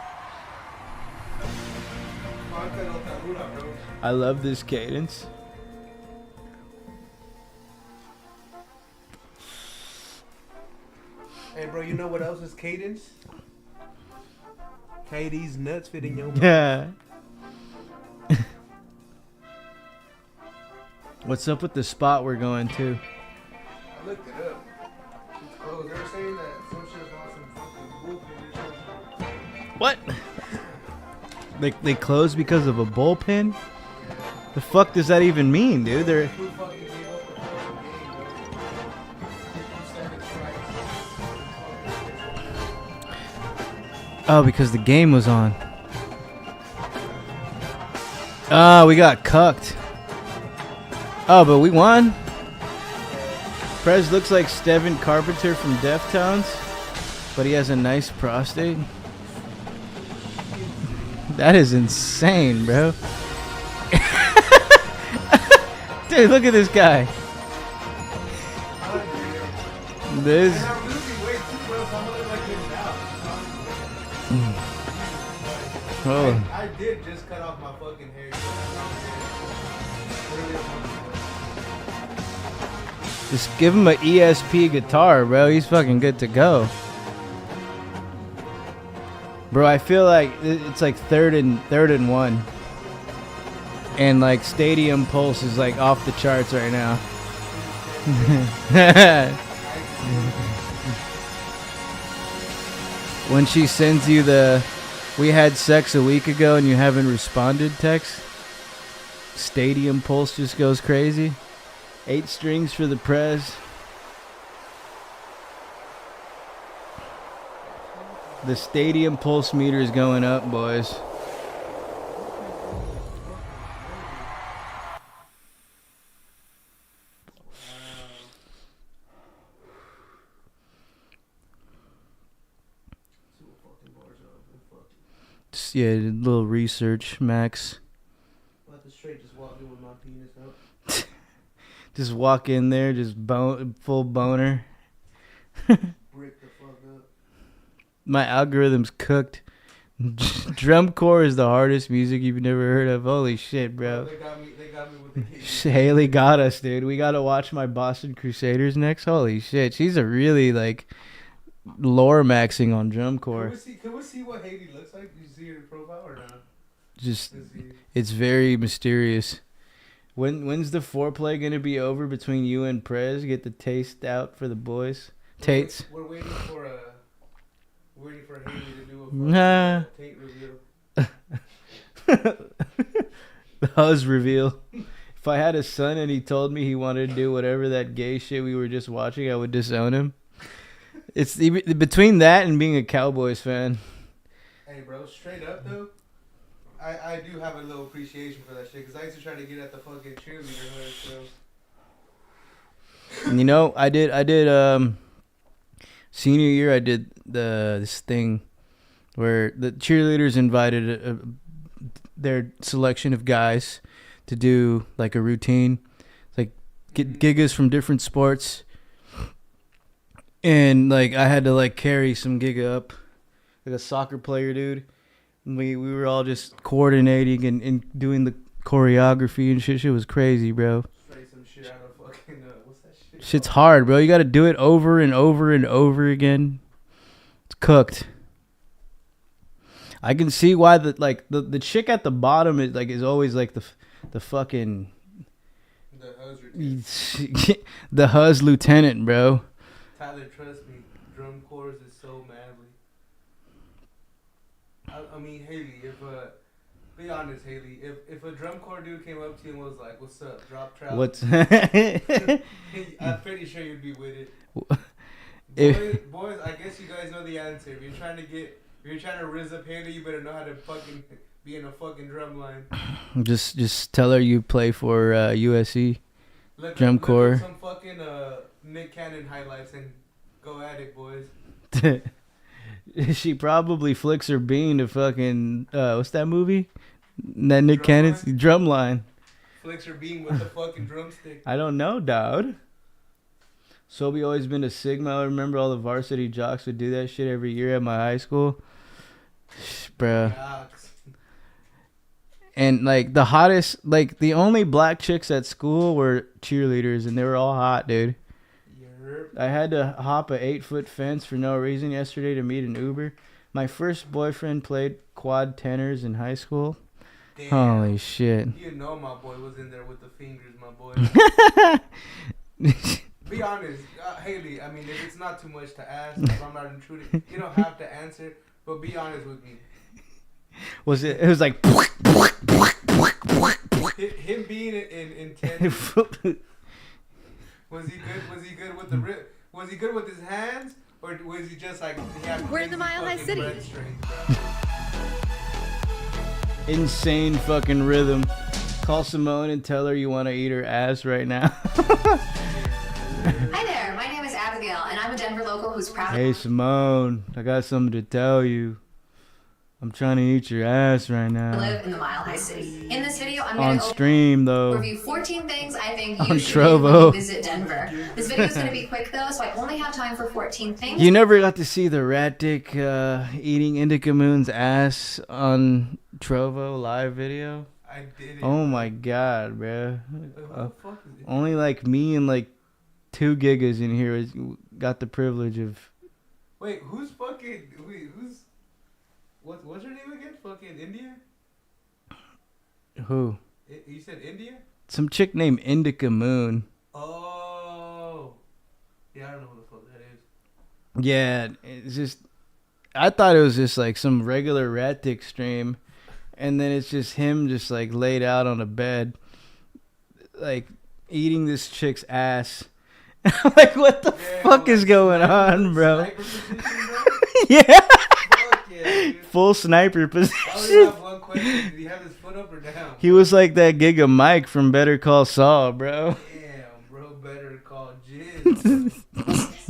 I love this cadence. Hey, bro, you know what else is cadence? KD's nuts fit in your mouth. Yeah. What's up with the spot we're going to? I looked it up. It's closed. They were saying that some shit about some fucking bullpen. What? They closed because of a bullpen? The fuck does that even mean, dude? They're Who fucking gave up the fucking game, bro? You said it's right. oh, because the game was on. Oh, we got cucked. Oh, but we won. Prez looks like Steven Carpenter from Deftones, but he has a nice prostate. That is insane, bro. Dude, look at this guy. This. Oh. I did just cut off my fucking hair. Just give him an ESP guitar, bro. He's fucking good to go. Bro, I feel like it's like third and one. And like Stadium Pulse is like off the charts right now. When she sends you the "we had sex a week ago and you haven't responded" text, Stadium Pulse just goes crazy. 8 strings for the Prez. The Stadium Pulse meter is going up, boys. Just, yeah, a little research, Max. Let the straight just walk in with my penis out. Just walk in there, just full boner. Brick the fuck up. My algorithm's cooked. Drumcore is the hardest music you've never heard of. Holy shit, bro. They got me with the kids. Haley got us, dude. We gotta watch my Boston Crusaders next. Holy shit. She's a really, like, lore maxing on drumcore. Can we see what Haley looks like? Did you see her profile or not? Just, it's very mysterious. When's the foreplay gonna be over between you and Prez? Get the taste out for the boys. Tates. We're waiting for Haley to do a Tate reveal. The Huzz reveal. If I had a son and he told me he wanted to do whatever that gay shit we were just watching, I would disown him. It's between that and being a Cowboys fan. Hey, bro, straight up though, I do have a little appreciation for that shit because I used to try to get at the fucking cheerleader hood. So. And you know, I did senior year. I did this thing where the cheerleaders invited their selection of guys to do like a routine, like get Giggas from different sports. And like I had to like carry some Gigga up, like a soccer player, dude. And we were all just coordinating and doing the choreography and shit. Shit was crazy, bro. Straight some shit out of fucking what's that shit? Shit's hard, bro. You got to do it over and over and over again. It's cooked. I can see why the chick at the bottom is always like the fucking the Huzz lieutenant, bro. Tyler, trust me, drum chorus is so manly. I mean, Haley, be honest, Haley, if a drum corps dude came up to you and was like, "What's up, drop trout?" What's? I'm pretty sure you'd be with it. Boys, I guess you guys know the answer. If you're trying to rizz up Haley, you better know how to fucking be in a fucking drum line. Just tell her you play for USC drum corps. Look some fucking Nick Cannon highlights and go at it, boys. She probably flicks her bean to fucking what's that movie? That Nick Cannon's Drumline. Flicks her bean with the fucking drumstick. I don't know, dog. Sobe always been a Sigma. I remember all the varsity jocks would do that shit every year at my high school. Bruh. And like the hottest, like the only black chicks at school were cheerleaders, and they were all hot, dude. I had to hop a 8-foot fence for no reason yesterday to meet an Uber. My first boyfriend played quad tenors in high school. Damn. Holy shit. You know my boy was in there with the fingers, my boy. Be honest, Haley, I mean, if it's not too much to ask, if I'm not intruding, you don't have to answer, but be honest with me. It was like... Him being intense... Was he good with the rip? Was he good with his hands, or was he just like? We're in the Mile High City. insane fucking rhythm. Call Simone and tell her you want to eat her ass right now. Hi there, my name is Abigail, and I'm a Denver local who's proud Hey Simone, I got something to tell you. I'm trying to eat your ass right to now. live in the Mile High City. In this video, I'm On going to stream though. review 14 things I think On you should do when Trovo. you visit Denver. This video is going to be quick though, so I only have time for 14 things. You never got to see the rat dick eating Indica Moon's ass on Trovo live video? I did it. Oh my god, bro. Only like me and like 2 Giggas in here got the privilege of. Wait, who's what's her name again? Fucking India? Who? You said India? Some chick named Indica Moon. Oh. Yeah, I don't know who the fuck that is. Yeah, it's just. I thought it was just like some regular rat dick stream, and then it's just him just like laid out on a bed, like eating this chick's ass. I'm like, what the fuck is going on, bro? Yeah. Full sniper position. I only have one question. Did he have his foot up or down? He was like that Gigga Mike from Better Call Saul, bro. Damn, bro, better call Jizz.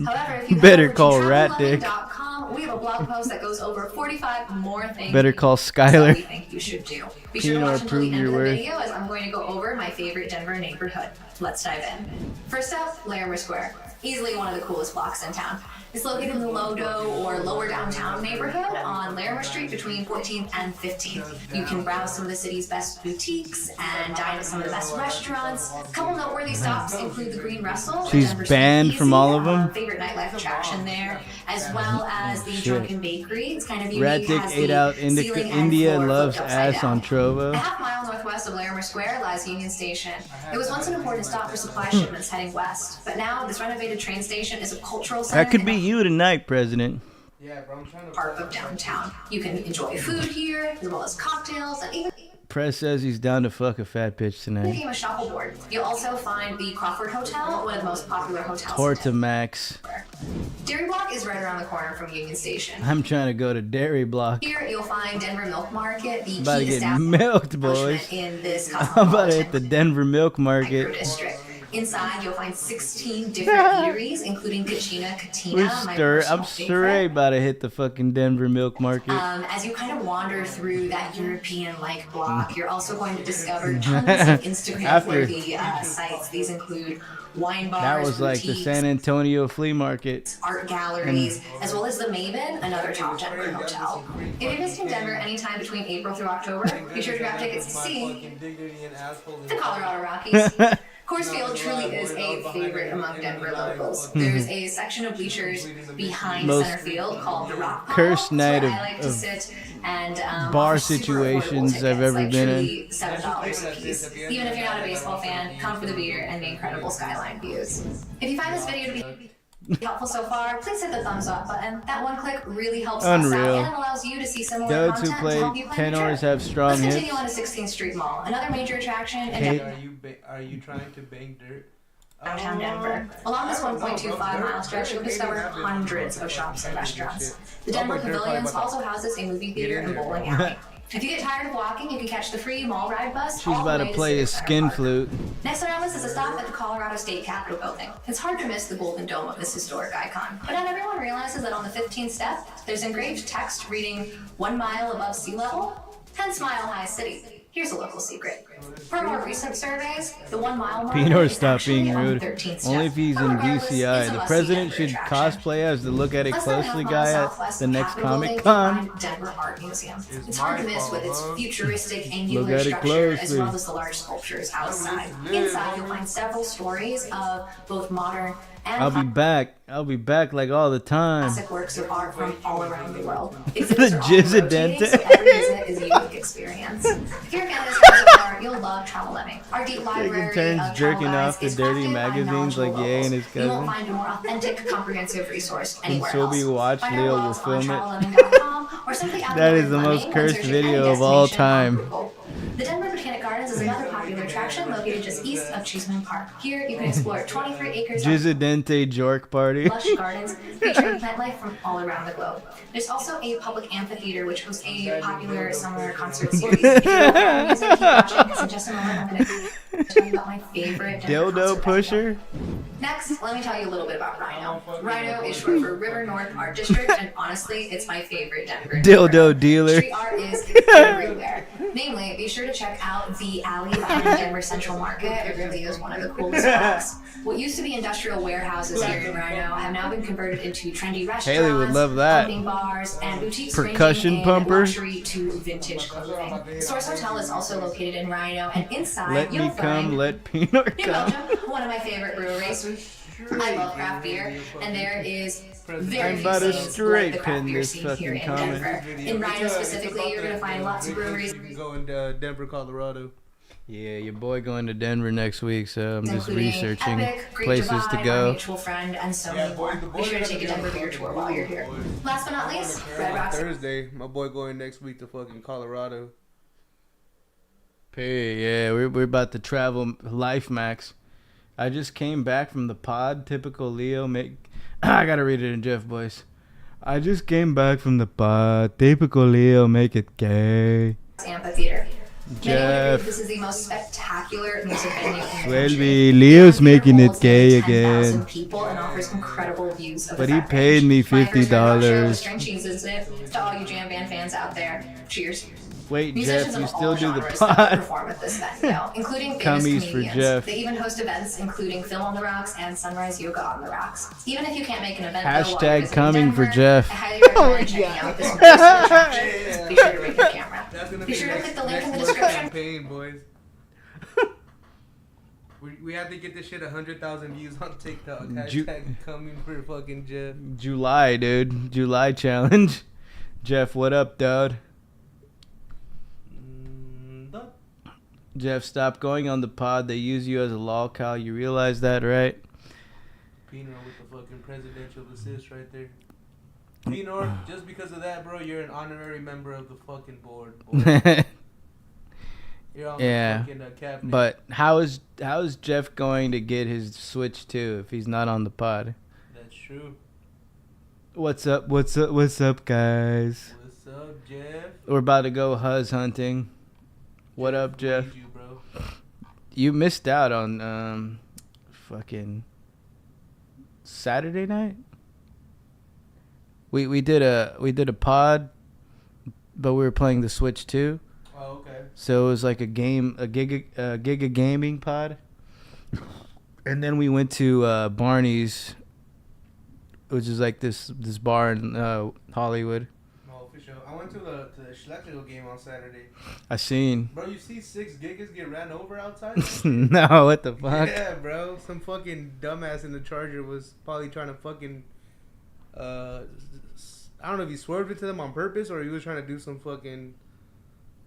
However, if you Better go call over to Rat Dick. travelloving.com, we have a blog post that goes over 45 more things Better call that Skylar. we think you should do. Be sure to Pino, watch until the prove end your of the worth. video as I'm going to go over my favorite Denver neighborhood. Let's dive in. First up, Larimer Square. Easily one of the coolest blocks in town. It's located in the Lodo or lower downtown neighborhood on Larimer Street between 14th and 15th. You can browse some of the city's best boutiques and dine at some of the best restaurants. A couple noteworthy stops include the Green Wrestle. and She's Denver's banned Speakeasy, from all of them? Favorite nightlife attraction there, as well as the Drunken Bakery. It's kind of unique. Rat Dick has ate the out ceiling and India floor loves flipped upside ass down. on A Trovo. half mile northwest of Larimer Square lies Union Station. It was once an important stop for supply shipments heading west, but now this renovated train station is a cultural center. That could and be you tonight, President. Yeah, bro, I'm trying to. part of downtown. You can enjoy food here, as well as cocktails, and even Press says he's down to fuck a fat bitch the tonight. game of shuffleboard. You'll also find the Crawford Hotel, one of the most popular hotels. Torta Max. Dairy Block is right around the corner from Union Station. I'm trying to go to Dairy Block. Here you'll find Denver Milk Market, the About to key get establishment milked, boys. in this I'm about to hit the cosmopolitan Denver Milk micro Market. district. Inside, you'll find 16 different eateries, including Kachina Katina, my personal I'm favorite. straight about to hit the fucking Denver Milk Market. As you kind of wander through that European-like block, you're also going to discover tons of Instagram-worthy sites. These include wine bars, That was like the boutiques, San Antonio flea market. art galleries, as well as the Maven, another top Denver hotel. If you're visiting Denver anytime between April through October, be sure to grab tickets to see the Colorado Rockies. Coors Field truly is a favorite among Denver locals. There's a section of bleachers behind Most center field called the Rock Pile. cursed night It's where I like to of sit and bar offer super affordable situations tickets, I've ever like been in. truly $7 a piece. Even if you're not a baseball fan, come for the beer and the incredible skyline views. If you find this video to be helpful so far, please hit the thumbs up button. That one click really helps us Unreal. out and allows you to see similar Dudes who content to play help you plan your tenors trip. have strong Let's hips. continue on to 16th Street Mall, another major attraction in Hey. Are you trying to bang dirt? downtown Denver. Along this 1.25 mile stretch, you'll discover hundreds of shops and restaurants. The Denver Pavilions also houses a movie theater and bowling alley. If you get tired of walking, you can catch the free mall ride bus. She's all the about to way play a Civic Center skin Park. flute. Next on our list is a stop at the Colorado State Capitol building. It's hard to miss the golden dome of this historic icon. But not everyone realizes that on the 15th step, there's engraved text reading 1 mile above sea level, hence Mile High City. Here's a local secret. Per more recent surveys, the 1 mile mark Pino, is stop actually being on the rude. 13th step. Only if he's But in regardless, it's a DCI. The must-see president Denver should attraction. cosplay as the Look at It Less than a half Closely mile guy at southwest the of next Capitol Comic Building, Con. you'll find Denver Art Museum. It's hard to miss with its futuristic Look angular at it structure as closely. well as the large sculptures outside. Inside, you'll find several stories of both modern and I'll be back. I'll be back like all the time. classic works of art from all around the world. The Exhibits are all Jizza rotating, Dente. so every visit is a unique experience. If you're a fan of this kind of art, you'll love Travel Lemming. Our deep library turns of jerking travel off guides to is dirty crafted by magazines like knowledgeable Ye and his locals. You won't cousin. find a more authentic, comprehensive resource anywhere she'll else. be watched, Find our Leo will blogs on film it. travelemming.com or simply That is the most cursed video of all time. The Denver Botanic Gardens is another popular attraction section located just east of Cheeseman Park. Here, you can explore 23 acres of Gizzadente Jork Party. lush gardens featuring plant life from all around the globe. There's also a public amphitheater which hosts a popular summer concert series. If you love music, keep watching because in just a moment I'm going to tell you about my favorite Denver Dildo concert pusher. venue. Next, let me tell you a little bit about Rhino. Rhino is short for River North Art District, and honestly, it's my favorite Denver. Dildo dealer. Street art is everywhere. Namely, be sure to check out the alley behind Denver Central Market. It really is one of the coolest spots. What used to be industrial warehouses here in Rhino have now been converted into trendy restaurants, Haley would love that. pumping bars, and boutiques Percussion ranging in pumper. luxury to vintage clothing. The Source Hotel is also located in Rhino, and inside Let you'll me come, find let Pinot New come. Belgium, one of my favorite breweries. I love craft beer, and there is very I'm few about to scenes straight like the craft pin beer this scene fucking here in comment. Denver. In Rhino specifically, you're gonna find lots of breweries. You can go in Denver, Colorado. Yeah, your boy going to Denver next week, so I'm just including researching Epic, Great places Divide, to Our go. Mutual Friend, and so many more. Be sure to take a Denver beer tour while you're here. Last but not least, Red Rocks. Thursday, my boy going next week to fucking Colorado. Hey, yeah, we're about to travel Life Max. I just came back from the pod. Typical Leo. I gotta read it in Jeff voice. I just came back from the pod. Typical Leo. Make it gay. Amphitheater. Jeff. This is the most spectacular music venue in the Well, country. Leo's The making it holds gay nearly 10,000 again. people and offers incredible views of But the he front paid range. me My first Red Rock show $50. was string cheese, isn't it? To all you jam band fans out there, cheers. Wait, Musicians Jeff, you of still all do the genres pod? perform at this venue, including famous Cummies for comedians. Jeff. They even host events including Film on the Rocks and Sunrise Yoga on the Rocks. Even if you can't make an event, though, while you're Hashtag visiting coming for Denver, Jeff. I highly recommend checking out this music attraction. Be sure to bring your camera. That's gonna Be sure to next- click the link in the next month's description. campaign, boys. We have to get this shit 100,000 views on TikTok. Hashtag coming for fucking Jeff. July, dude. July challenge. Jeff, what up, dude? Jeff, stop going on the pod. They use you as a lolcow. You realize that, right? Pino with the fucking presidential assist right there. Pino, just because of that, bro, you're an honorary member of the fucking board. Boy. You're on Yeah, the fucking cabinet. but how is Jeff going to get his Switch 2 if he's not on the pod? That's true. What's up? What's up? What's up, guys? What's up, Jeff? We're about to go huzz hunting. What up, Jeff? You, bro. You missed out on fucking Saturday night. We did a pod, but we were playing the Switch 2. Oh, okay. So it was like a Gigga gaming pod. And then we went to Barney's, which is like this bar in Hollywood. Oh, for sure. I went to the Schleckel game on Saturday. I seen. Bro, you see 6 Giggas get ran over outside? No, what the fuck? Yeah, bro. Some fucking dumbass in the Charger was probably trying to fucking... I don't know if he swerved into them on purpose or he was trying to do some fucking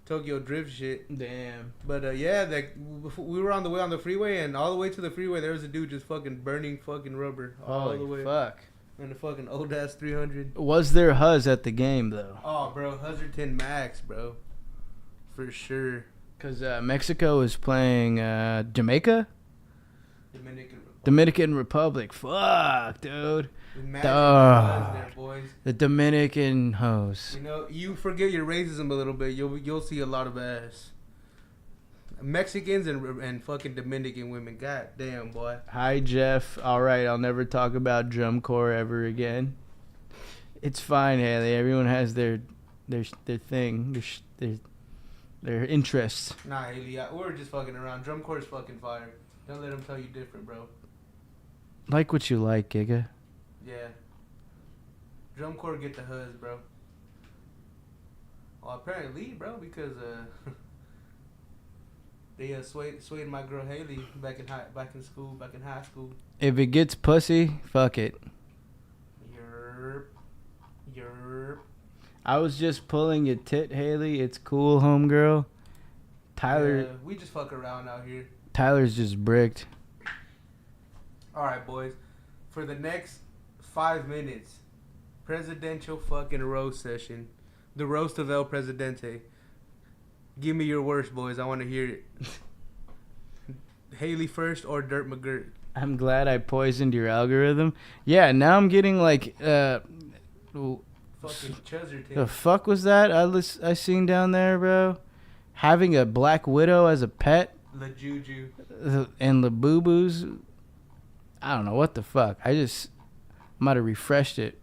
Tokyo Drift shit. Damn. But yeah, like we were on the way on the freeway, and all the way to the freeway there was a dude just fucking burning fucking rubber all the way. Fuck. And the fucking old ass 300. Was there huzz at the game though? Oh, bro, 110 max, bro, for sure. Cause Mexico is playing Jamaica. Dominican Republic. Fuck, dude. There, boys. The Dominican hoes. You know, you forget your racism a little bit. You'll see a lot of ass. Mexicans and fucking Dominican women. God damn, boy. Hi, Jeff. All right, I'll never talk about drum corps ever again. It's fine, Haley. Everyone has their thing, their interests. Nah, Haley, we're just fucking around. Drum corps is fucking fire. Don't let them tell you different, bro. Like what you like, Gigga. Yeah. Drum corps get the huzz, bro. Well, apparently, bro, because they swayed my girl Haley back in high school. If it gets pussy, fuck it. Yerp. I was just pulling your tit, Haley. It's cool, homegirl. Tyler. Yeah, we just fuck around out here. Tyler's just bricked. All right, boys. For the next 5 minutes, presidential fucking roast session. The roast of El Presidente. Give me your worst, boys. I want to hear it. Haley first or Dirt McGirt. I'm glad I poisoned your algorithm. Yeah, now I'm getting like Fucking Cheserton. the fuck was that I seen down there, bro? Having a Black Widow as a pet La Juju. and the Boo Boos. I don't know what the fuck. I might have refreshed it.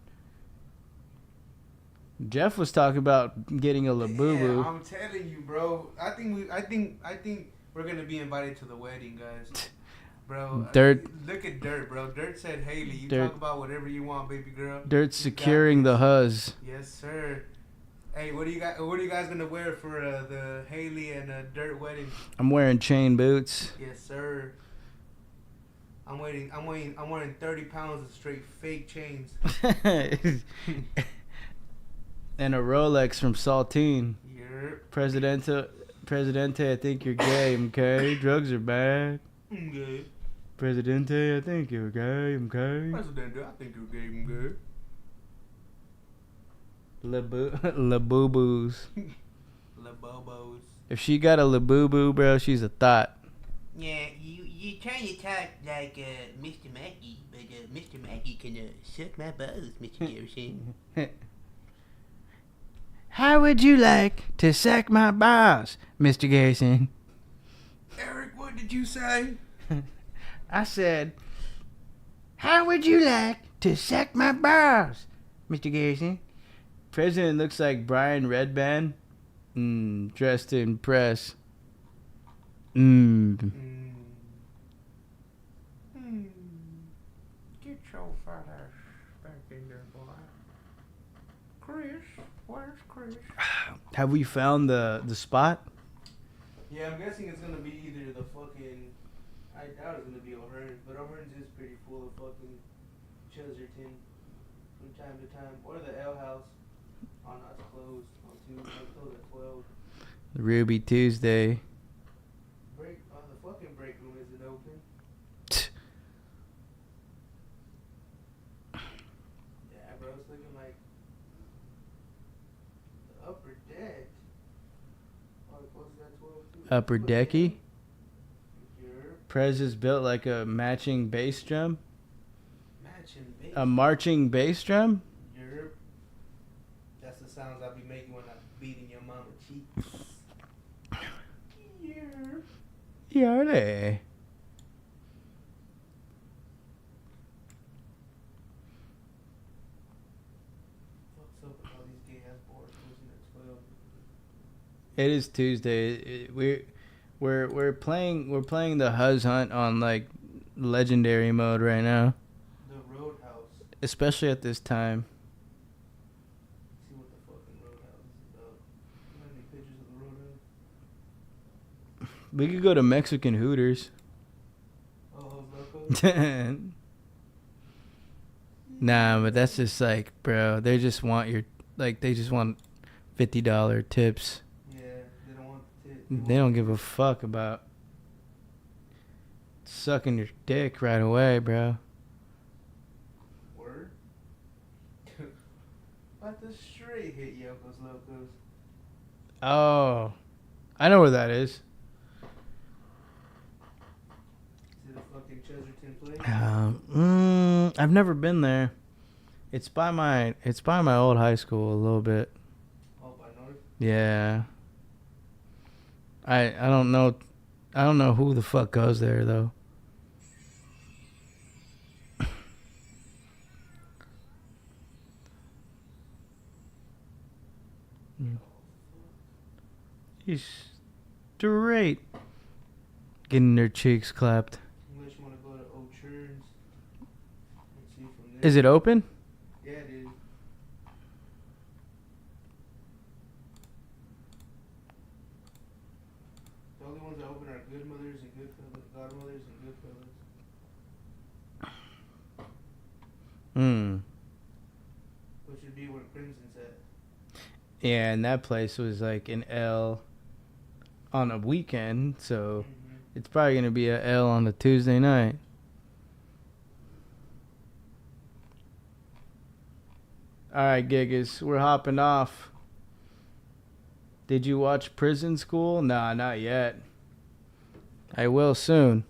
Jeff was talking about getting a Labubu. Yeah, I'm telling you, bro. I think we're gonna be invited to the wedding, guys. Bro, Dirt. Look at Dirt, bro. Dirt said, Haley, you Dirt. talk about whatever you want, baby girl. Dirt's You got securing the this." huzz. Yes, sir. Hey, what are you guys gonna wear for the Haley and Dirt wedding? I'm wearing chain boots. Yes, sir. I'm wearing 30 pounds of straight fake chains. And a Rolex from Saltine. Yep. Presidente, I think you're gay, okay? Drugs are bad. Okay. Presidente, I think you're gay, okay? President, I think you're gay, good. Labubus. Labobos. If she got a Labubu, bro, she's a thought. Yeah, you trying to talk like Mr. Mackey, but Mr. Mackey can suck my balls, Mr. Garrison. How would you like to suck my balls, Mr. Garrison? Eric, what did you say? I said, how would you like to suck my balls, Mr. Garrison? President looks like Brian Redband, dressed in press. Get your fat ass back in there, boy. Chris, where's Chris? Have we found the spot? Yeah, I'm guessing it's gonna be either the fucking. I doubt it's gonna be O'Hearn's, but O'Hearn's is pretty full of fucking Cheserton from time to time, or the Ale House. Oh no, it's closed on Tuesday. It's closed at 12. Ruby Tuesday. The fucking break room isn't open. Yeah, bro, it's looking like the upper deck. Oh, it closes at 12 too. Upper decky. You're Prez is built like a matching bass drum. matching bass. A marching bass drum? You're. That's the sounds I'll be making when I'm beating your mama cheeks. You're. Yeah, they. What's up with all these gay ass boards closing at 12? It is Tuesday. We're playing the Huzz Hunt on like legendary mode right now. The Roadhouse. Especially at this time. See what the fucking Roadhouse is about. You have any pictures of the Roadhouse? We could go to Mexican Hooters. Oh, Locos? Nah, but that's just like, bro, they just want $50 tips. Yeah, they don't want the tip. They don't give a fuck about sucking your dick right away, bro. Word? About to straight hit Yokos Locos. Oh, I know where that is. Is it a fucking Cheserton place? I've never been there. It's by my old high school a little bit. Oh, by North? Yeah. I don't know who the fuck goes there though. He's straight getting their cheeks clapped. Unless you want to go to O'Churn's and see from there. Is it open? Yeah, it is. The only ones that open are Good Mothers and Godmothers and Goodfellas. Which would be where Crimson's at. Yeah, and that place was like an L on a weekend, so it's probably gonna be a L on a Tuesday night. All right, Giggas, we're hopping off. Did you watch Prison School? Nah, not yet. I will soon.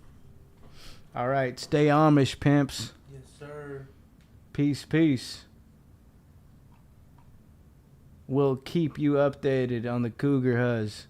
All right, stay Amish, pimps. Yes, sir. Peace, peace. We'll keep you updated on the Cougar Huzz.